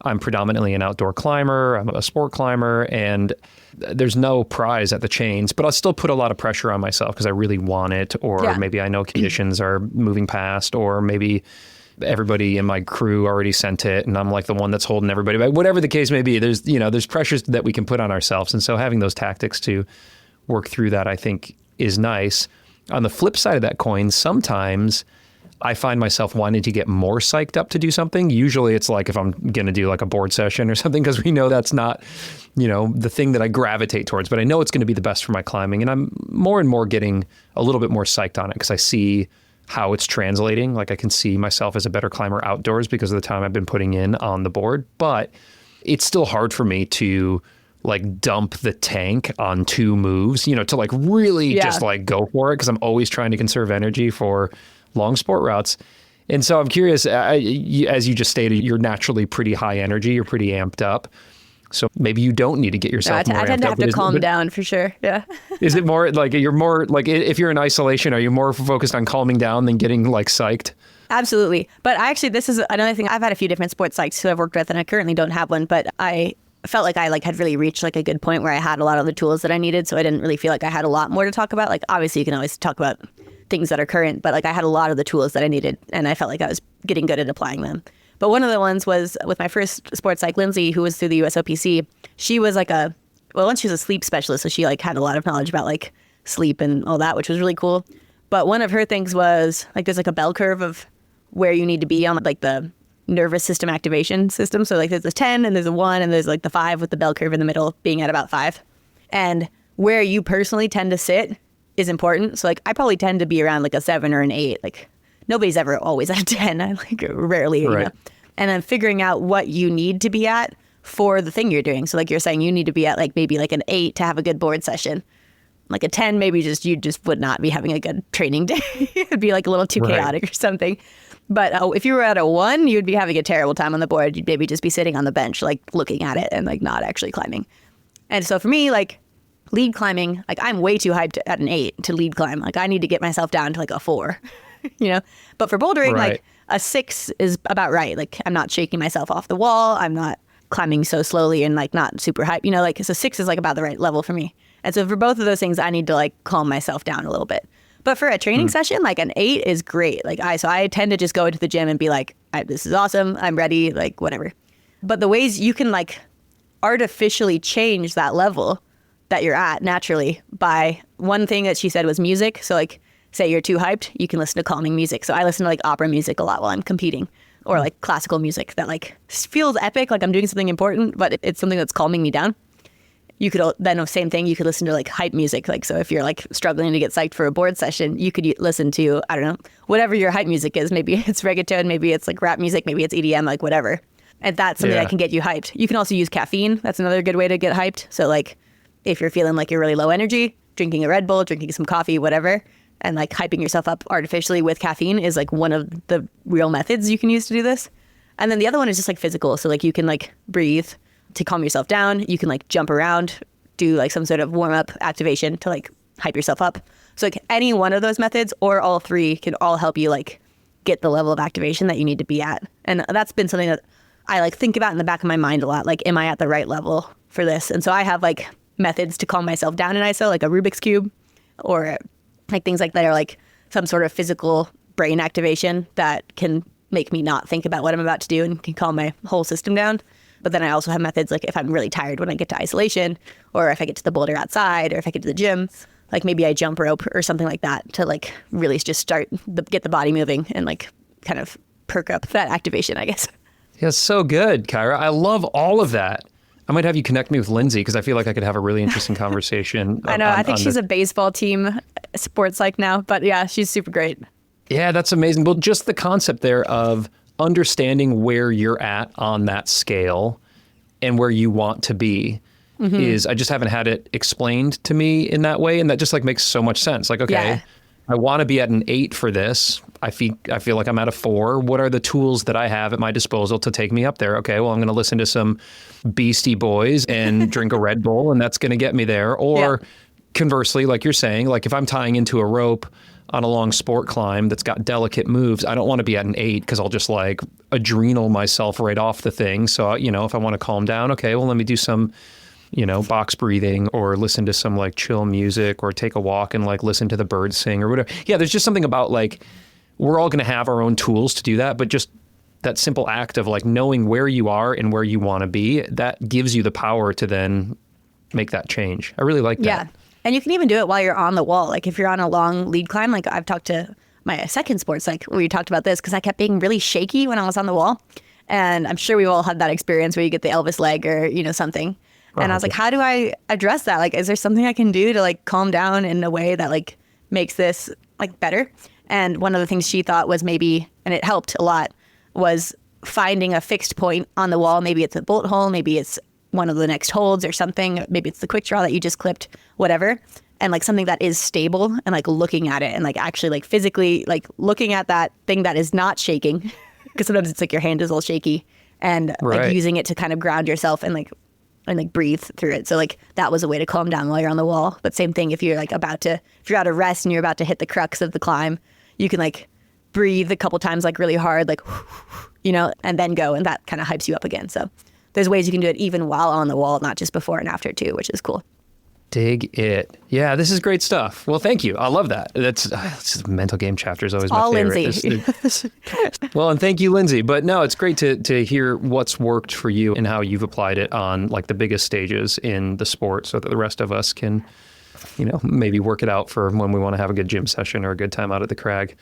I'm predominantly an outdoor climber, I'm a sport climber, and there's no prize at the chains, but I'll still put a lot of pressure on myself because I really want it, or maybe I know conditions are moving past, or maybe everybody in my crew already sent it and I'm like the one that's holding everybody back. Whatever the case may be, there's pressures that we can put on ourselves. And so having those tactics to work through that, I think, is nice. On the flip side of that coin, sometimes I find myself wanting to get more psyched up to do something. Usually it's like if I'm going to do like a board session or something, because we know that's not, the thing that I gravitate towards, but I know it's going to be the best for my climbing. And I'm more and more getting a little bit more psyched on it because I see how it's translating. Like I can see myself as a better climber outdoors because of the time I've been putting in on the board, but it's still hard for me to like dump the tank on 2 moves, to like really just like go for it. Cause I'm always trying to conserve energy for long sport routes. And so I'm curious, as you just stated, you're naturally pretty high energy, you're pretty amped up. So maybe you don't need to get yourself more amped up. I tend to have to calm down for sure. Yeah. Is it more like you're more like if you're in isolation, are you more focused on calming down than getting like psyched? Absolutely. But this is another thing. I've had a few different sports psychs who I've worked with and I currently don't have one, but I felt like I had really reached like a good point where I had a lot of the tools that I needed. So I didn't really feel like I had a lot more to talk about. Like obviously you can always talk about things that are current, but like I had a lot of the tools that I needed and I felt like I was getting good at applying them. But one of the ones was with my first sports psych, Lindsay, who was through the USOPC. She was like once she was a sleep specialist, so she like had a lot of knowledge about like sleep and all that, which was really cool. But one of her things was like there's like a bell curve of where you need to be on like the nervous system activation system. So like there's a 10 and there's a 1 and there's like the 5 with the bell curve in the middle being at about 5. And where you personally tend to sit is important. So like I probably tend to be around like a 7 or an 8. Like nobody's ever always at a 10. I like rarely, right. And then figuring out what you need to be at for the thing you're doing. So like you're saying you need to be at like maybe like an 8 to have a good board session. Like a 10, maybe you just would not be having a good training day. It'd be like a little too chaotic or something. But if you were at a 1, you'd be having a terrible time on the board. You'd maybe just be sitting on the bench, like looking at it and like not actually climbing. And so for me, like lead climbing, like I'm way too hyped at an 8 to lead climb. Like I need to get myself down to like a 4, But for bouldering, like a 6 is about right. Like I'm not shaking myself off the wall. I'm not climbing so slowly and like not super hype, like so 6 is like about the right level for me. And so for both of those things, I need to like calm myself down a little bit. But for a training session, like an 8 is great. Like I tend to just go into the gym and be like, this is awesome. I'm ready, like whatever. But the ways you can like artificially change that level that you're at naturally by one thing that she said was music. So like say you're too hyped, you can listen to calming music. So I listen to like opera music a lot while I'm competing, or like classical music that like feels epic, like I'm doing something important, but it's something that's calming me down. You could then, same thing, you could listen to like hype music. Like, so if you're like struggling to get psyched for a board session, you could listen to, I don't know, whatever your hype music is. Maybe it's reggaeton, maybe it's like rap music, maybe it's EDM, like whatever. And that's something that can get you hyped. You can also use caffeine. That's another good way to get hyped. So like if you're feeling like you're really low energy, drinking a Red Bull, drinking some coffee, whatever, and like hyping yourself up artificially with caffeine is like one of the real methods you can use to do this. And then the other one is just like physical. So like you can like breathe to calm yourself down. You can like jump around, do like some sort of warm up activation to like hype yourself up. So like any one of those methods or all 3 can all help you like get the level of activation that you need to be at. And that's been something that I like think about in the back of my mind a lot. Like, am I at the right level for this? And so I have like methods to calm myself down in ISO, like a Rubik's Cube, or like things like that are like some sort of physical brain activation that can make me not think about what I'm about to do and can calm my whole system down. But then I also have methods like if I'm really tired when I get to isolation, or if I get to the boulder outside, or if I get to the gym, like maybe I jump rope or something like that to like really just get the body moving and like kind of perk up that activation, I guess. Yeah, so good, Kyra. I love all of that. I might have you connect me with Lindsay because I feel like I could have a really interesting conversation. I know. I think she's a baseball team sports psych now, but yeah, she's super great. Yeah, that's amazing. Well, just the concept there of understanding where you're at on that scale and where you want to be is, I just haven't had it explained to me in that way. And that just like makes so much sense. Like, okay, I want to be at an 8 for this. I feel like I'm at a 4. What are the tools that I have at my disposal to take me up there? Okay, well, I'm going to listen to some Beastie Boys and drink a Red Bull, and that's going to get me there. Or conversely, like you're saying, like if I'm tying into a rope on a long sport climb that's got delicate moves, I don't want to be at an 8 because I'll just like adrenal myself right off the thing. So, if I want to calm down, okay, well, let me do some box breathing or listen to some like chill music or take a walk and like listen to the birds sing or whatever. Yeah, there's just something about like, we're all going to have our own tools to do that, but just that simple act of like knowing where you are and where you want to be, that gives you the power to then make that change. I really like that. Yeah. And you can even do it while you're on the wall. Like if you're on a long lead climb, like I've talked to my second sports, like we talked about this because I kept being really shaky when I was on the wall. And I'm sure we've all had that experience where you get the Elvis leg or, something. And I was like, how do I address that? Like, is there something I can do to like calm down in a way that like makes this like better? And one of the things she thought was maybe, and it helped a lot, was finding a fixed point on the wall. Maybe it's a bolt hole, maybe it's one of the next holds or something. Maybe it's the quick draw that you just clipped, whatever. And like something that is stable and like looking at it and like actually like physically like looking at that thing that is not shaking, because sometimes it's like your hand is all shaky, and like using it to kind of ground yourself and breathe through it. So like that was a way to calm down while you're on the wall. But same thing if you're like if you're out of rest and you're about to hit the crux of the climb, you can like breathe a couple times like really hard, like, and then go, and that kind of hypes you up again. So there's ways you can do it even while on the wall, not just before and after too, which is cool. Dig it. Yeah, this is great stuff. Well, thank you. I love that. That's mental game chapter is always my favorite. Lindsay. Well, and thank you, Lindsay. But no, it's great to hear what's worked for you and how you've applied it on like the biggest stages in the sport so that the rest of us can, maybe work it out for when we want to have a good gym session or a good time out at the crag.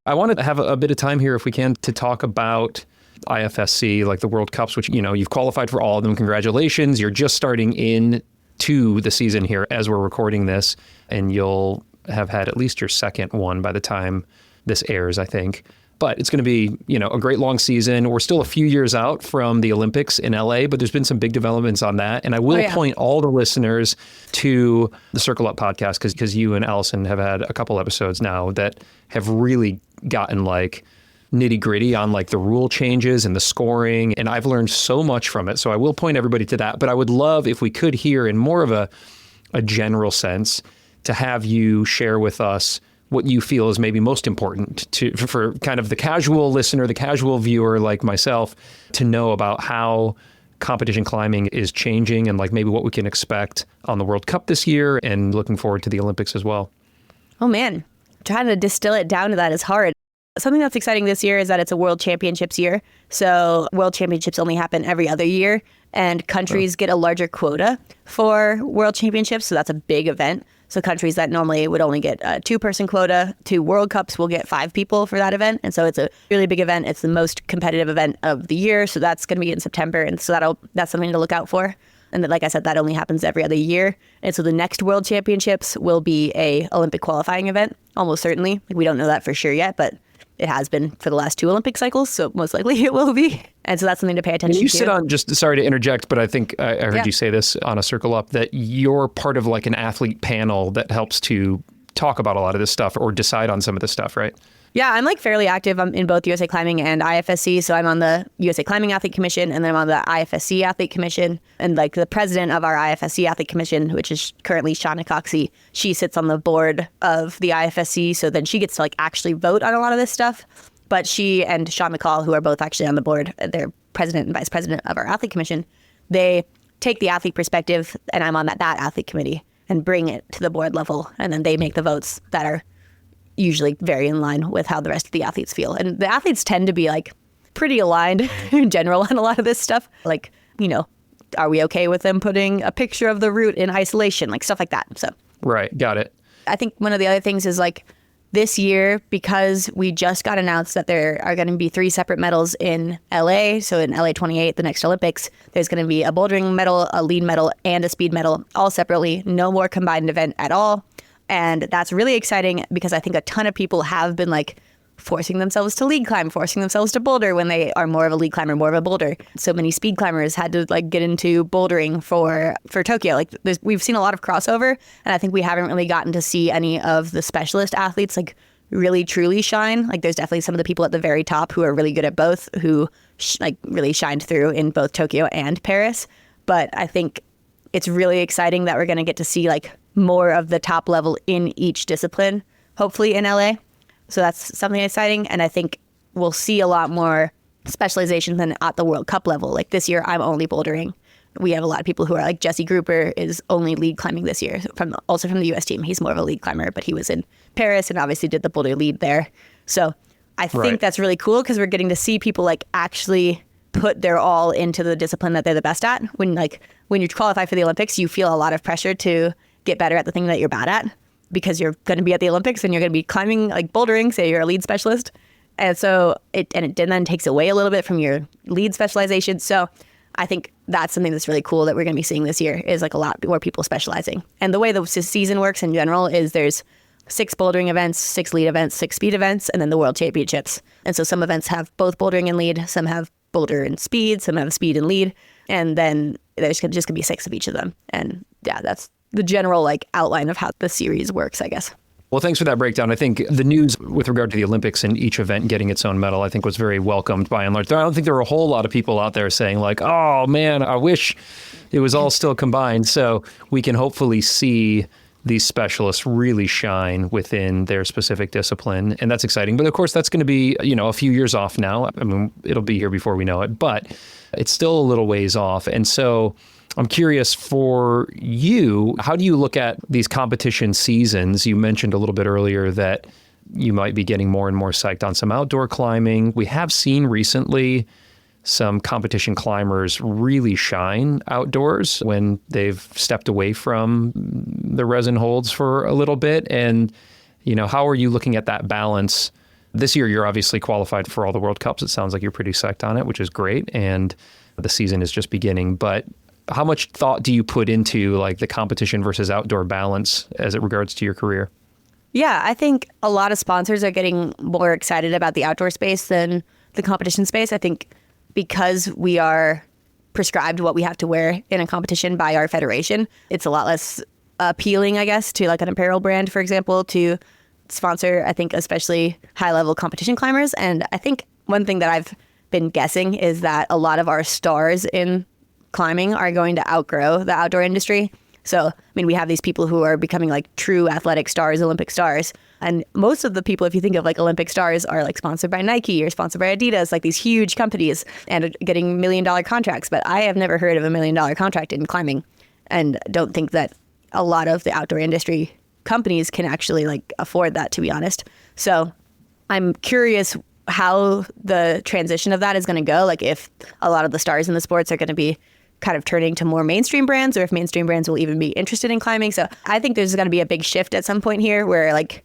I wanted to have a bit of time here, if we can, to talk about IFSC, like the World Cups, which, you've qualified for all of them. Congratulations. You're just starting into the season here as we're recording this, and you'll have had at least your second one by the time this airs, I think. But it's going to be, a great long season. We're still a few years out from the Olympics in LA, but there's been some big developments on that. And I will point all the listeners to the Circle Up podcast because you and Allison have had a couple episodes now that have really gotten like nitty gritty on like the rule changes and the scoring. And I've learned so much from it. So I will point everybody to that. But I would love if we could hear in more of a general sense to have you share with us what you feel is maybe most important for kind of the casual listener, the casual viewer like myself, to know about how competition climbing is changing and like maybe what we can expect on the World Cup this year and looking forward to the Olympics as well. Oh man, trying to distill it down to that is hard. Something that's exciting this year is that it's a World Championships year. So World Championships only happen every other year, and countries get a larger quota for World Championships. So that's a big event. So countries that normally would only get a 2-person quota to World Cups will get 5 people for that event. And so it's a really big event. It's the most competitive event of the year. So that's going to be in September. And so that's something to look out for. And like I said, that only happens every other year. And so the next World Championships will be a Olympic qualifying event, almost certainly. We don't know that for sure yet, but it has been for the last 2 Olympic cycles, so most likely it will be. And so that's something to pay attention to. You sit on, just sorry to interject, but I think I heard you say this on a Circle Up, that you're part of like an athlete panel that helps to talk about a lot of this stuff or decide on some of this stuff, right? Yeah, I'm like fairly active. I'm in both USA Climbing and IFSC. So I'm on the USA Climbing Athlete Commission, and then I'm on the IFSC Athlete Commission. And like the president of our IFSC Athlete Commission, which is currently Shauna Coxey, she sits on the board of the IFSC. So then she gets to like actually vote on a lot of this stuff. But she and Sean McCall, who are both actually on the board, they're president and vice president of our Athlete Commission, they take the athlete perspective, and I'm on that athlete committee, and bring it to the board level. And then they make the votes that are usually very in line with how the rest of the athletes feel. And the athletes tend to be like pretty aligned in general on a lot of this stuff. Like are we okay with them putting a picture of the route in isolation, like stuff like that. So Right. Got it. I think one of the other things is like this year, because we just got announced that there are going to be 3 separate medals in LA. So in LA 28, the next Olympics, there's going to be a bouldering medal, a lead medal, and a speed medal, all separately. No more combined event at all. And that's really exciting because I think a ton of people have been like forcing themselves to lead climb, forcing themselves to boulder when they are more of a lead climber, more of a boulder. So many speed climbers had to like get into bouldering for Tokyo. Like we've seen a lot of crossover, and I think we haven't really gotten to see any of the specialist athletes like really truly shine. Like there's definitely some of the people at the very top who are really good at both, who like really shined through in both Tokyo and Paris. But I think it's really exciting that we're going to get to see like more of the top level in each discipline, hopefully in LA. So that's something exciting. And I think we'll see a lot more specialization than at the World Cup level. Like this year, I'm only bouldering. We have a lot of people who are like Jesse Grouper is only lead climbing this year. Also from the U.S. team, he's more of a lead climber, but he was in Paris and obviously did the boulder lead there. So I think that's really cool because we're getting to see people like actually put their all into the discipline that they're the best at. When you qualify for the Olympics, you feel a lot of pressure to get better at the thing that you're bad at, because you're going to be at the Olympics and you're going to be climbing, like bouldering, say you're a lead specialist. And so it then takes away a little bit from your lead specialization. So I think that's something that's really cool that we're going to be seeing this year, is like a lot more people specializing. And the way the season works in general is there's 6 bouldering events, 6 lead events, 6 speed events, and then the World Championships. And so some events have both bouldering and lead, some have boulder and speed, some have speed and lead. And then there's just going to be 6 of each of them. And yeah, that's the general like outline of how the series works, I guess. Well, thanks for that breakdown. I think the news with regard to the Olympics and each event getting its own medal, I think was very welcomed by and large. I don't think there were a whole lot of people out there saying like, oh man, I wish it was all still combined. So we can hopefully see these specialists really shine within their specific discipline. And that's exciting. But of course, that's going to be, a few years off now. I mean, it'll be here before we know it, but it's still a little ways off. And so I'm curious for you, how do you look at these competition seasons? You mentioned a little bit earlier that you might be getting more and more psyched on some outdoor climbing. We have seen recently some competition climbers really shine outdoors when they've stepped away from the resin holds for a little bit. And, how are you looking at that balance? This year, you're obviously qualified for all the World Cups. It sounds like you're pretty psyched on it, which is great. And the season is just beginning. But how much thought do you put into like the competition versus outdoor balance as it regards to your career? Yeah, I think a lot of sponsors are getting more excited about the outdoor space than the competition space. I think because we are prescribed what we have to wear in a competition by our federation, it's a lot less appealing, I guess, to like an apparel brand, for example, to sponsor, I think, especially high-level competition climbers. And I think one thing that I've been guessing is that a lot of our stars in climbing are going to outgrow the outdoor industry. So, I mean, we have these people who are becoming like true athletic stars, Olympic stars. And most of the people, if you think of like Olympic stars, are like sponsored by Nike or sponsored by Adidas, like these huge companies, and are getting $1 million contracts. But I have never heard of $1 million contract in climbing, and don't think that a lot of the outdoor industry companies can actually like afford that, to be honest. So I'm curious how the transition of that is going to go. Like if a lot of the stars in the sports are going to be kind of turning to more mainstream brands, or if mainstream brands will even be interested in climbing. So I think there's going to be a big shift at some point here where like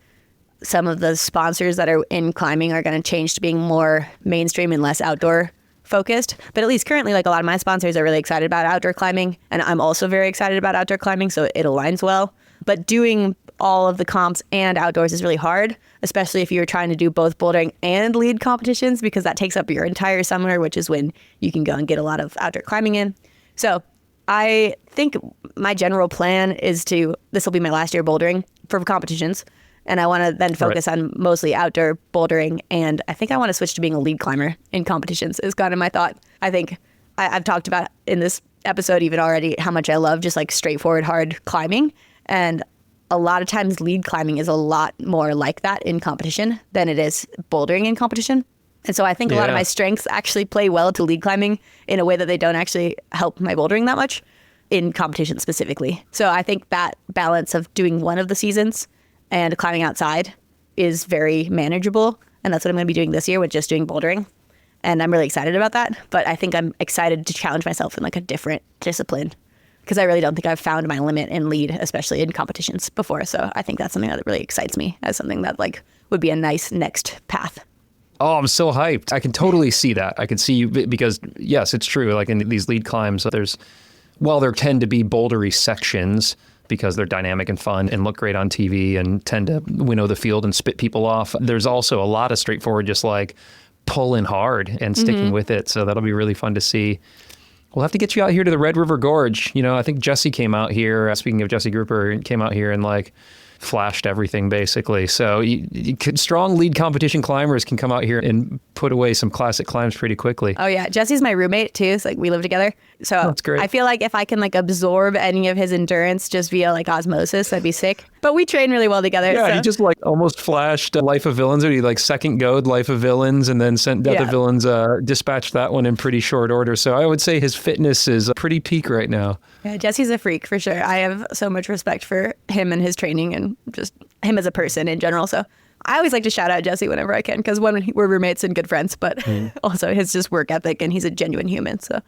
some of the sponsors that are in climbing are going to change to being more mainstream and less outdoor focused. But at least currently, like a lot of my sponsors are really excited about outdoor climbing, and I'm also very excited about outdoor climbing, so it aligns well. But doing all of the comps and outdoors is really hard, especially if you're trying to do both bouldering and lead competitions, because that takes up your entire summer, which is when you can go and get a lot of outdoor climbing in. So I think my general plan is this will be my last year bouldering for competitions. And I want to then focus on mostly outdoor bouldering. And I think I want to switch to being a lead climber in competitions is kind of my thought. I think I've talked about in this episode even already how much I love just like straightforward, hard climbing. And a lot of times lead climbing is a lot more like that in competition than it is bouldering in competition. And so I think a lot of my strengths actually play well to lead climbing in a way that they don't actually help my bouldering that much in competition specifically. So I think that balance of doing one of the seasons and climbing outside is very manageable. And that's what I'm going to be doing this year with just doing bouldering. And I'm really excited about that. But I think I'm excited to challenge myself in like a different discipline because I really don't think I've found my limit in lead, especially in competitions before. So I think that's something that really excites me as something that like would be a nice next path. Oh, I'm so hyped. I can totally see that. I can see you because, yes, it's true. Like in these lead climbs, there tend to be bouldery sections because they're dynamic and fun and look great on TV and tend to winnow the field and spit people off. There's also a lot of straightforward, just like pulling hard and sticking with it. So that'll be really fun to see. We'll have to get you out here to the Red River Gorge. You know, I think Jesse came out here, speaking of Jesse Grouper, came out here and like flashed everything basically. So strong lead competition climbers can come out here and put away some classic climbs pretty quickly. Oh yeah, Jesse's my roommate too. So like we live together. So that's great. I feel like if I can like absorb any of his endurance just via like osmosis, that'd be sick. But we train really well together. Yeah, so. He just like almost flashed Life of Villains, or he like second go'd Life of Villains and then sent Death of Villains, dispatched that one in pretty short order. So I would say his fitness is pretty peak right now. Yeah, Jesse's a freak for sure. I have so much respect for him and his training and just him as a person in general. So I always like to shout out Jesse whenever I can because one, we're roommates and good friends, but also his just work ethic and he's a genuine human. So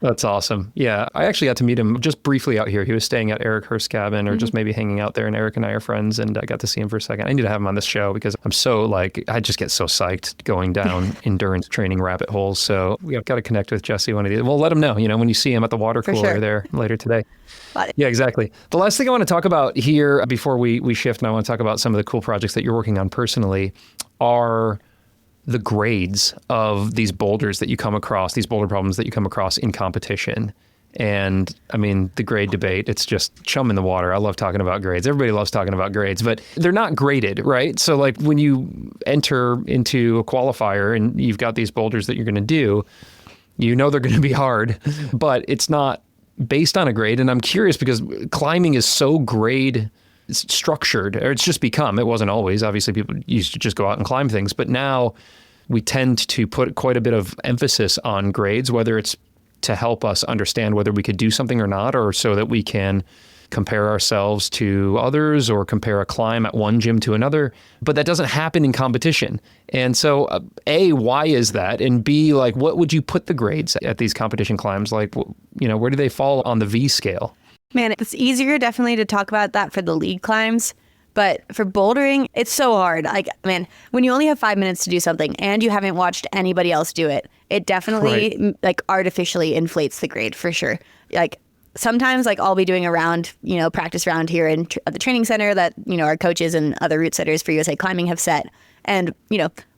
that's awesome. Yeah, I actually got to meet him just briefly out here. He was staying at Eric Hurst's cabin or just maybe hanging out there, and Eric and I are friends, and I got to see him for a second. I need to have him on this show because I'm so like, I just get so psyched going down endurance training rabbit holes. So we got to connect with Jesse one of these. Well, let him know, when you see him at the water cooler there later today. Yeah, exactly. The last thing I want to talk about here before we shift, and I want to talk about some of the cool projects that you're working on personally, are the grades of these boulders that you come across, these boulder problems that you come across in competition. And I mean, the grade debate, it's just chum in the water. I love talking about grades. Everybody loves talking about grades, but they're not graded, right? So like when you enter into a qualifier and you've got these boulders that you're going to do, they're going to be hard, but it's not based on a grade. And I'm curious because climbing is so grade structured, or it's just become, it wasn't always, obviously people used to just go out and climb things, but now we tend to put quite a bit of emphasis on grades, whether it's to help us understand whether we could do something or not, or so that we can compare ourselves to others or compare a climb at one gym to another. But that doesn't happen in competition. And so A, why is that? And B, like, what would you put the grades at these competition climbs? Like, where do they fall on the V scale? Man, it's easier definitely to talk about that for the lead climbs. But for bouldering, it's so hard. Like, man, when you only have 5 minutes to do something and you haven't watched anybody else do it, it definitely like artificially inflates the grade for sure. Like sometimes like I'll be doing a round, practice round here at the training center that, our coaches and other route setters for USA Climbing have set, and,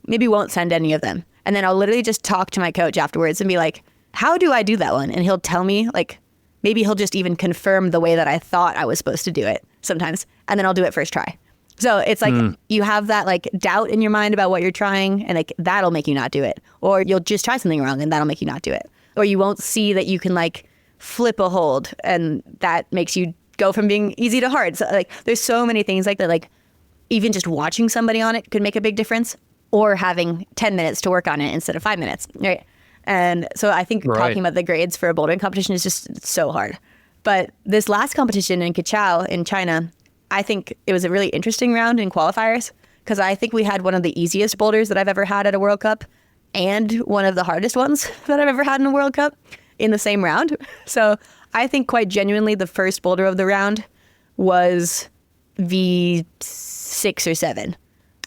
maybe won't send any of them. And then I'll literally just talk to my coach afterwards and be like, how do I do that one? And he'll tell me, like, maybe he'll just even confirm the way that I thought I was supposed to do it sometimes. And then I'll do it first try. So it's like you have that like doubt in your mind about what you're trying, and like that'll make you not do it. Or you'll just try something wrong and that'll make you not do it. Or you won't see that you can like flip a hold, and that makes you go from being easy to hard. So like there's so many things like that, like even just watching somebody on it could make a big difference, or having 10 minutes to work on it instead of 5 minutes. Right. And so I think talking about the grades for a bouldering competition is just so hard. But this last competition in Kachao in China, I think it was a really interesting round in qualifiers because I think we had one of the easiest boulders that I've ever had at a World Cup and one of the hardest ones that I've ever had in a World Cup in the same round. So I think quite genuinely the first boulder of the round was V6 or 7.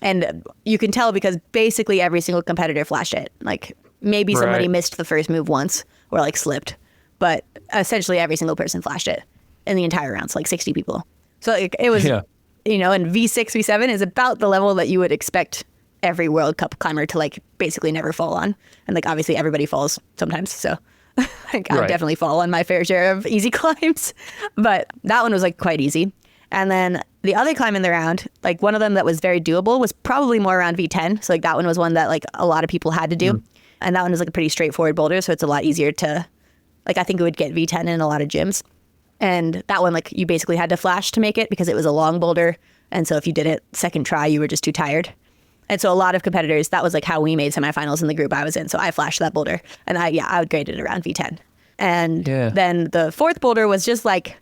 And you can tell because basically every single competitor flashed it. Like maybe somebody missed the first move once or like slipped, but essentially every single person flashed it in the entire round. So like 60 people. So like, it was, and V6, V7 is about the level that you would expect every World Cup climber to like basically never fall on. And like obviously everybody falls sometimes. So like, I definitely fall on my fair share of easy climbs, but that one was like quite easy. And then the other climb in the round, like one of them that was very doable was probably more around V10. So like that one was one that like a lot of people had to do. And that one was like a pretty straightforward boulder. So it's a lot easier to, like, I think it would get V10 in a lot of gyms. And that one, like you basically had to flash to make it because it was a long boulder. And so if you did it second try, you were just too tired. And so a lot of competitors, that was like how we made semifinals in the group I was in. So I flashed that boulder and I would grade it around V10. And then the fourth boulder was just like,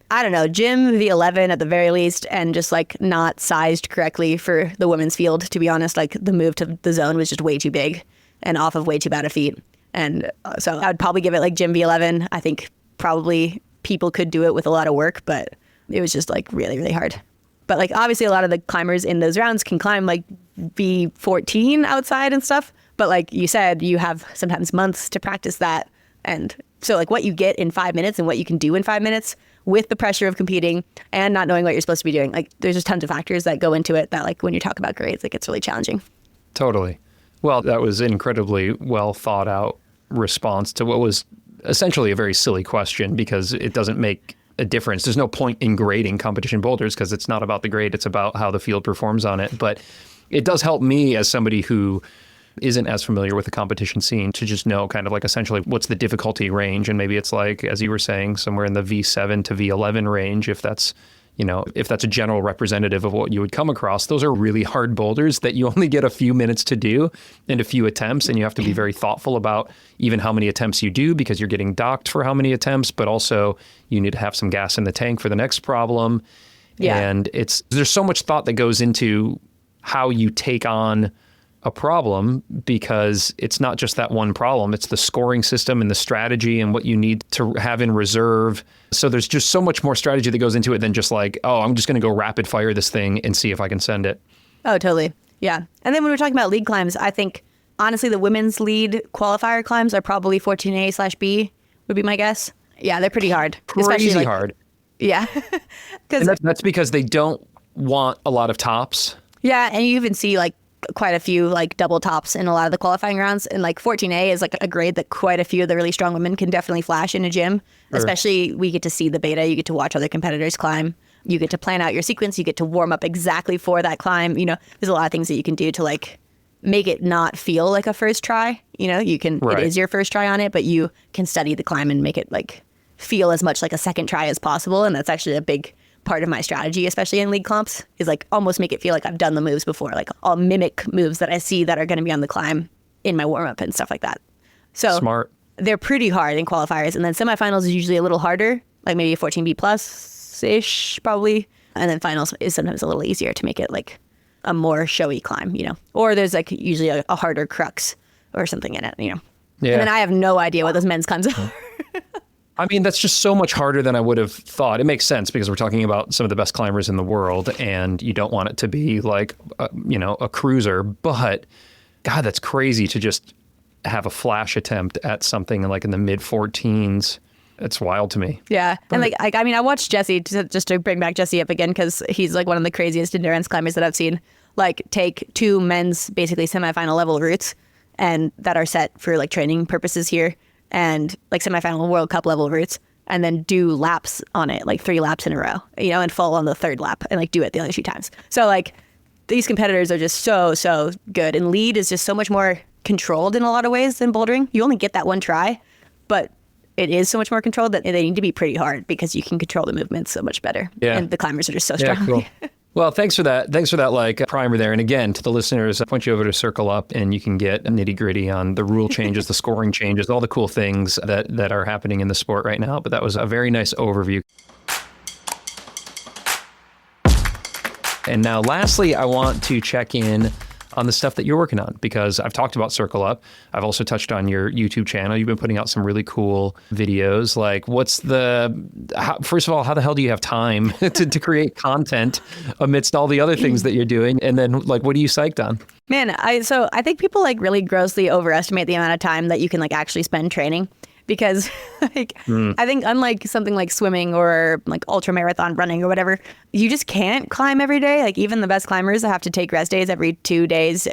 I don't know, gym V11 at the very least, and just like not sized correctly for the women's field, to be honest. Like the move to the zone was just way too big. and off of way too bad a feet. And so I would probably give it like gym V11. I think probably people could do it with a lot of work, but it was just like really, really hard. But like obviously a lot of the climbers in those rounds can climb like V14 outside and stuff. But like you said, you have sometimes months to practice that. And so like what you get in 5 minutes and what you can do in 5 minutes with the pressure of competing and not knowing what you're supposed to be doing, like there's just tons of factors that go into it that like when you talk about grades, like it's really challenging. Totally. Well, that was an incredibly well thought out response to what was essentially a very silly question, because it doesn't make a difference. There's no point in grading competition boulders because it's not about the grade. It's about how the field performs on it. But it does help me as somebody who isn't as familiar with the competition scene to just know kind of like essentially what's the difficulty range. And maybe it's like, as you were saying, somewhere in the V7 to V11 range, if that's a general representative of what you would come across. Those are really hard boulders that you only get a few minutes to do and a few attempts. And you have to be very thoughtful about even how many attempts you do, because you're getting docked for how many attempts, but also you need to have some gas in the tank for the next problem. Yeah. And there's so much thought that goes into how you take on a problem, because it's not just that one problem. It's the scoring system and the strategy and what you need to have in reserve. So there's just so much more strategy that goes into it than just like, oh, I'm just going to go rapid fire this thing and see if I can send it. Oh, totally. Yeah. And then when we're talking about lead climbs, I think honestly, the women's lead qualifier climbs are probably 14A/B would be my guess. Yeah, they're pretty hard. Crazy hard. Yeah. And that's because they don't want a lot of tops. Yeah. And you even see like quite a few like double tops in a lot of the qualifying rounds. And like 14A is like a grade that quite a few of the really strong women can definitely flash in a gym. Sure. Especially we get to see the beta. You get to watch other competitors climb. You get to plan out your sequence. You get to warm up exactly for that climb. You know, there's a lot of things that you can do to like make it not feel like a first try. You know, you can, It is your first try on it, but you can study the climb and make it like feel as much like a second try as possible. And that's actually a big part of my strategy, especially in league comps, is like almost make it feel like I've done the moves before. Like I'll mimic moves that I see that are going to be on the climb in my warm up and stuff like that. So smart. They're pretty hard in qualifiers. And then semifinals is usually a little harder, like maybe a 14B plus ish probably. And then finals is sometimes a little easier to make it like a more showy climb, you know, or there's like usually a harder crux or something in it, you know. Yeah. And then I have no idea what those men's climbs are. I mean, that's just so much harder than I would have thought. It makes sense because we're talking about some of the best climbers in the world, and you don't want it to be like, a cruiser. But God, that's crazy to just have a flash attempt at something like in the mid 14s. It's wild to me. Yeah. And I watched Jesse, just to bring back Jesse up again, because he's like one of the craziest endurance climbers that I've seen, like take two men's basically semifinal level routes and that are set for like training purposes here, and like semifinal World Cup level routes, and then do laps on it, like 3 laps in a row, you know, and fall on the 3rd lap and like do it the other 2 times. So like these competitors are just so good. And lead is just so much more controlled in a lot of ways than bouldering. You only get that one try, but it is so much more controlled that they need to be pretty hard because you can control the movements so much better. Yeah. And the climbers are just so strong. Cool. Well, thanks for that. Thanks for that like primer there. And again, to the listeners, I point you over to Circle Up and you can get nitty gritty on the rule changes, the scoring changes, all the cool things that are happening in the sport right now. But that was a very nice overview. And now lastly, I want to check in on the stuff that you're working on, because I've talked about Circle Up. I've also touched on your YouTube channel. You've been putting out some really cool videos. Like first of all, how the hell do you have time to create content amidst all the other things that you're doing? And then like, what are you psyched on? Man, I think people like really grossly overestimate the amount of time that you can like actually spend training. Because like, I think unlike something like swimming or like ultra marathon running or whatever, you just can't climb every day. Like even the best climbers have to take rest days every 2 days,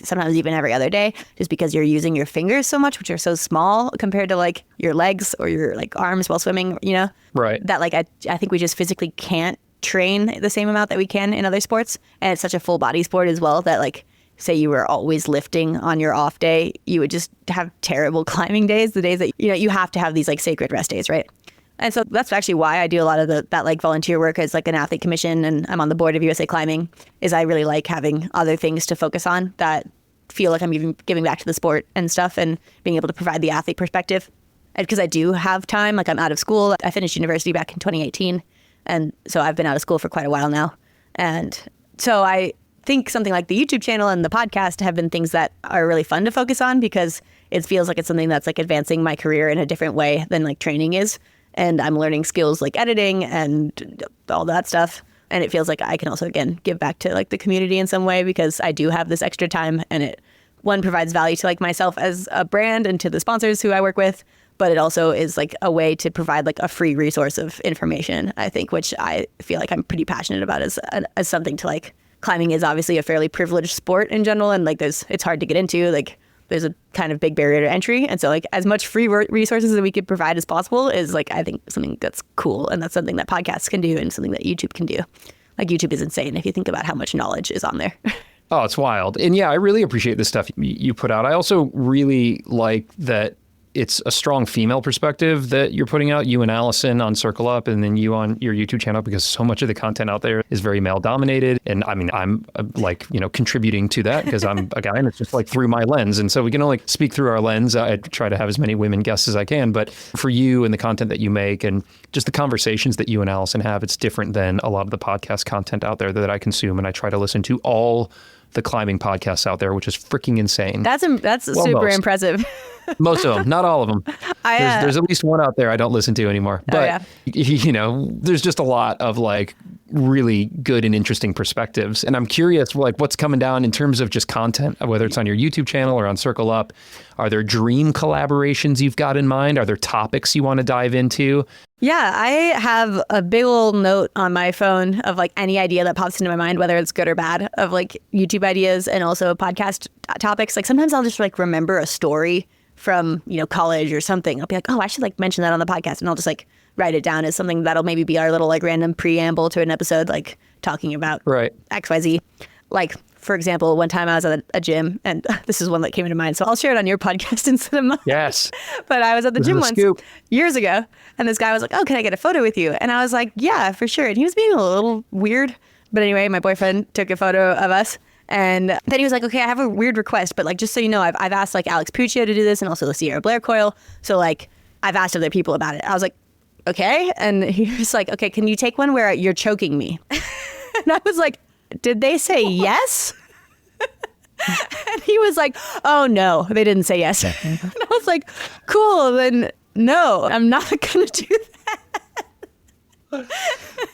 sometimes even every other day, just because you're using your fingers so much, which are so small compared to like your legs or your like arms while swimming, you know? Right. That like, I think we just physically can't train the same amount that we can in other sports. And it's such a full body sport as well that like, say you were always lifting on your off day, you would just have terrible climbing days, the days that, you know, you have to have these like sacred rest days, right? And so that's actually why I do a lot of that like volunteer work as like an athlete commission, and I'm on the board of USA Climbing, is I really like having other things to focus on that feel like I'm even giving back to the sport and stuff, and being able to provide the athlete perspective. And because I do have time, like I'm out of school. I finished university back in 2018. And so I've been out of school for quite a while now. And so I think something like the YouTube channel and the podcast have been things that are really fun to focus on because it feels like it's something that's like advancing my career in a different way than like training is. And I'm learning skills like editing and all that stuff. And it feels like I can also, again, give back to like the community in some way because I do have this extra time and it, one, provides value to like myself as a brand and to the sponsors who I work with. But it also is like a way to provide like a free resource of information, I think, which I feel like I'm pretty passionate about as something to like, climbing is obviously a fairly privileged sport in general. And like it's hard to get into, like there's a kind of big barrier to entry. And so like as much free resources that we could provide as possible is like, I think something that's cool. And that's something that podcasts can do and something that YouTube can do. Like YouTube is insane if you think about how much knowledge is on there. Oh, it's wild. And yeah, I really appreciate the stuff you put out. I also really like that it's a strong female perspective that you're putting out, you and Allison on Circle Up, and then you on your YouTube channel, because so much of the content out there is very male dominated. And I mean, I'm like, contributing to that because I'm a guy and it's just like through my lens. And so we can only speak through our lens. I try to have as many women guests as I can, but for you and the content that you make and just the conversations that you and Allison have, it's different than a lot of the podcast content out there that I consume. And I try to listen to all the climbing podcasts out there, which is freaking insane. That's super impressive. Most of them, not all of them. There's at least one out there I don't listen to anymore. But, there's just a lot of like really good and interesting perspectives. And I'm curious, like what's coming down in terms of just content, whether it's on your YouTube channel or on Circle Up. Are there dream collaborations you've got in mind? Are there topics you want to dive into? Yeah, I have a big old note on my phone of like any idea that pops into my mind, whether it's good or bad, of like YouTube ideas and also podcast topics. Like sometimes I'll just like remember a story from, college or something. I'll be like, oh, I should like mention that on the podcast. And I'll just like write it down as something that'll maybe be our little like random preamble to an episode, like talking about XYZ. Like, for example, one time I was at a gym, and this is one that came into mind, so I'll share it on your podcast instead of mine. Yes. But I was at the gym once years ago, and this guy was like, oh, can I get a photo with you? And I was like, yeah, for sure. And he was being a little weird. But anyway, my boyfriend took a photo of us. And then he was like, okay, I have a weird request, but like, just so you know, I've asked like Alex Puccio to do this and also the Sierra Blair coil. So like, I've asked other people about it. I was like, okay. And he was like, okay, can you take one where you're choking me? And I was like, did they say yes? And he was like, oh no, they didn't say yes. And I was like, cool, then no, I'm not going to do that.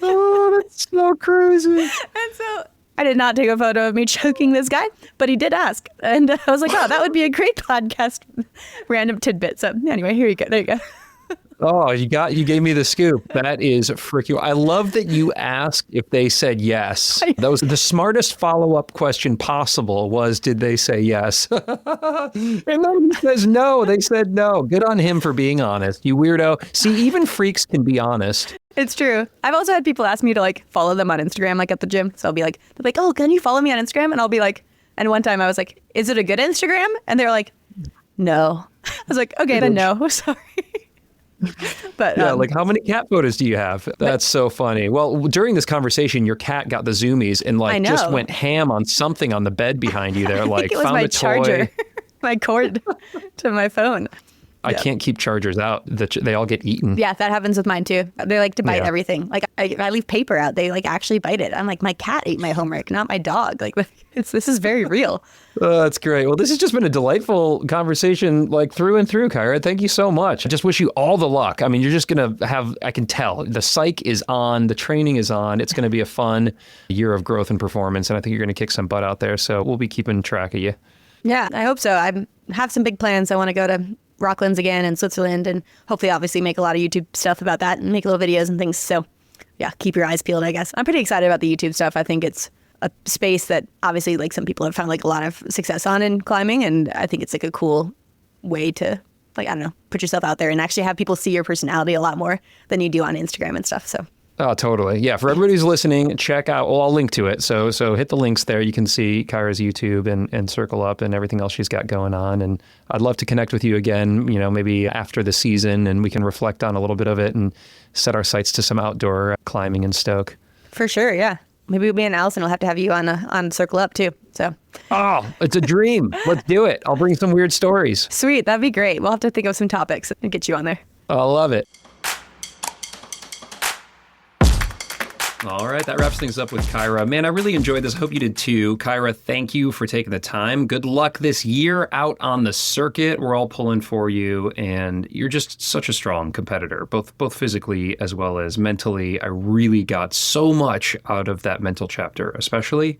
Oh, that's so crazy. And so I did not take a photo of me choking this guy, but he did ask. And I was like, oh, that would be a great podcast random tidbit. So anyway, here you go. There you go. Oh, you gave me the scoop. That is freaking. I love that you asked if they said yes. That was the smartest follow-up question possible was, did they say yes? And then he says no. They said no. Good on him for being honest. You weirdo. See, even freaks can be honest. It's true. I've also had people ask me to like follow them on Instagram, like at the gym. So I'll be like, they're like, oh, can you follow me on Instagram? And I'll be like, and one time I was like, is it a good Instagram? And they're like, no. I was like, okay, then no. Sorry. But yeah, like how many cat photos do you have? That's so funny. Well, during this conversation, your cat got the zoomies and like just went ham on something on the bed behind you there. Like I think it was found my a charger, toy. my cord to my phone. I can't keep chargers out. They all get eaten. Yeah, that happens with mine too. They like to bite everything. Like I leave paper out, they like actually bite it. I'm like, my cat ate my homework, not my dog. Like this is very real. That's great. Well, this has just been a delightful conversation, like through and through, Kyra. Thank you so much. I just wish you all the luck. I mean, you're just going to have, I can tell, the psych is on, the training is on. It's going to be a fun year of growth and performance. And I think you're going to kick some butt out there. So we'll be keeping track of you. Yeah, I hope so. I have some big plans. I want to go to Rocklands again in Switzerland and hopefully obviously make a lot of YouTube stuff about that and make little videos and things. So yeah, keep your eyes peeled, I guess. I'm pretty excited about the YouTube stuff. I think it's a space that obviously like some people have found like a lot of success on in climbing. And I think it's like a cool way to like, I don't know, put yourself out there and actually have people see your personality a lot more than you do on Instagram and stuff. So. Oh, totally. Yeah. For everybody who's listening, check out, well, I'll link to it. So hit the links there. You can see Kyra's YouTube and Circle Up and everything else she's got going on. And I'd love to connect with you again, maybe after the season, and we can reflect on a little bit of it and set our sights to some outdoor climbing in Stoke. For sure. Yeah. Maybe me and Allison will have to have you on Circle Up too. So. Oh, it's a dream. Let's do it. I'll bring some weird stories. Sweet. That'd be great. We'll have to think of some topics and get you on there. I love it. All right, that wraps things up with Kyra. Man, I really enjoyed this. I hope you did too. Kyra, thank you for taking the time. Good luck this year out on the circuit. We're all pulling for you, and you're just such a strong competitor, both physically as well as mentally. I really got so much out of that mental chapter, especially.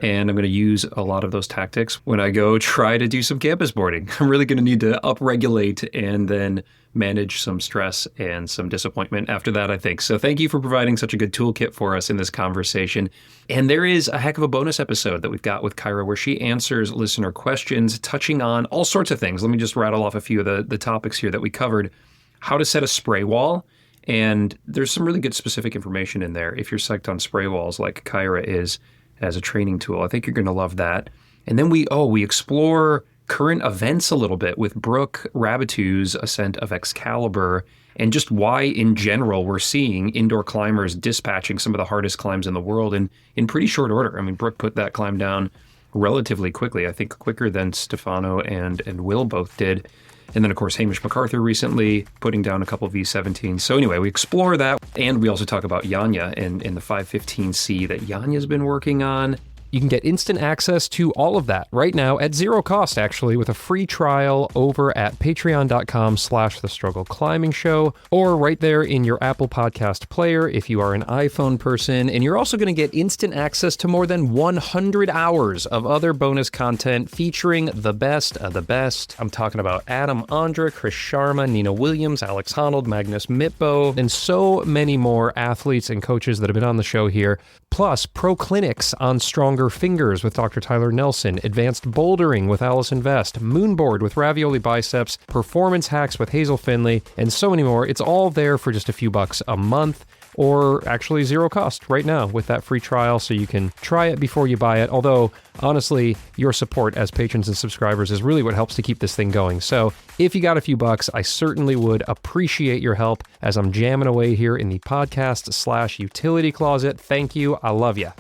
And I'm going to use a lot of those tactics when I go try to do some campus boarding. I'm really going to need to upregulate and then manage some stress and some disappointment after that, I think. So thank you for providing such a good toolkit for us in this conversation. And there is a heck of a bonus episode that we've got with Kyra where she answers listener questions, touching on all sorts of things. Let me just rattle off a few of the topics here that we covered. How to set a spray wall. And there's some really good specific information in there if you're psyched on spray walls like Kyra is as a training tool. I think you're going to love that. And then we explore current events a little bit with Brooke Rabitu's ascent of Excalibur and just why in general we're seeing indoor climbers dispatching some of the hardest climbs in the world in pretty short order. I mean, Brooke put that climb down relatively quickly, I think quicker than Stefano and Will both did. And then, of course, Hamish MacArthur recently putting down a couple V17s. So anyway, we explore that. And we also talk about Yanya and the 515C that Yanya's been working on. You can get instant access to all of that right now at zero cost, actually, with a free trial over at patreon.com/thestruggleclimbing-show, or right there in your Apple Podcast player if you are an iPhone person. And you're also going to get instant access to more than 100 hours of other bonus content featuring the best of the best. I'm talking about Adam Ondra, Chris Sharma, Nina Williams, Alex Honnold, Magnus Mitbo, and so many more athletes and coaches that have been on the show here. Plus, pro clinics on stronger fingers with Dr. Tyler Nelson, advanced bouldering with Allison Vest, moonboard with Ravioli Biceps, performance hacks with Hazel Finley, and so many more. It's all there for just a few bucks a month, or actually zero cost right now with that free trial, so you can try it before you buy it. Although, honestly, your support as patrons and subscribers is really what helps to keep this thing going. So if you got a few bucks, I certainly would appreciate your help as I'm jamming away here in the podcast/utility closet. Thank you. I love you.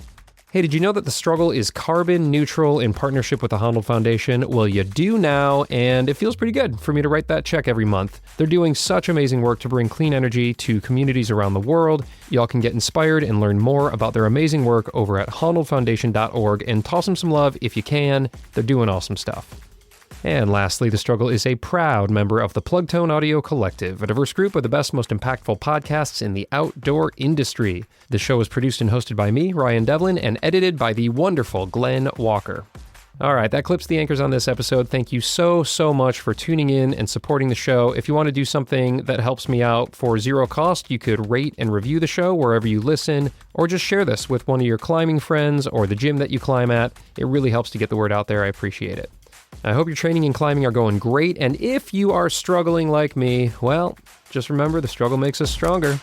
Hey, did you know that The Struggle is carbon neutral in partnership with the Honnold Foundation? Well, you do now, and it feels pretty good for me to write that check every month. They're doing such amazing work to bring clean energy to communities around the world. Y'all can get inspired and learn more about their amazing work over at honnoldfoundation.org, and toss them some love if you can. They're doing awesome stuff. And lastly, The Struggle is a proud member of the Plugtone Audio Collective, a diverse group of the best, most impactful podcasts in the outdoor industry. The show is produced and hosted by me, Ryan Devlin, and edited by the wonderful Glenn Walker. All right, that clips the anchors on this episode. Thank you so much for tuning in and supporting the show. If you want to do something that helps me out for zero cost, you could rate and review the show wherever you listen, or just share this with one of your climbing friends or the gym that you climb at. It really helps to get the word out there. I appreciate it. I hope your training and climbing are going great, and if you are struggling like me, well, just remember the struggle makes us stronger.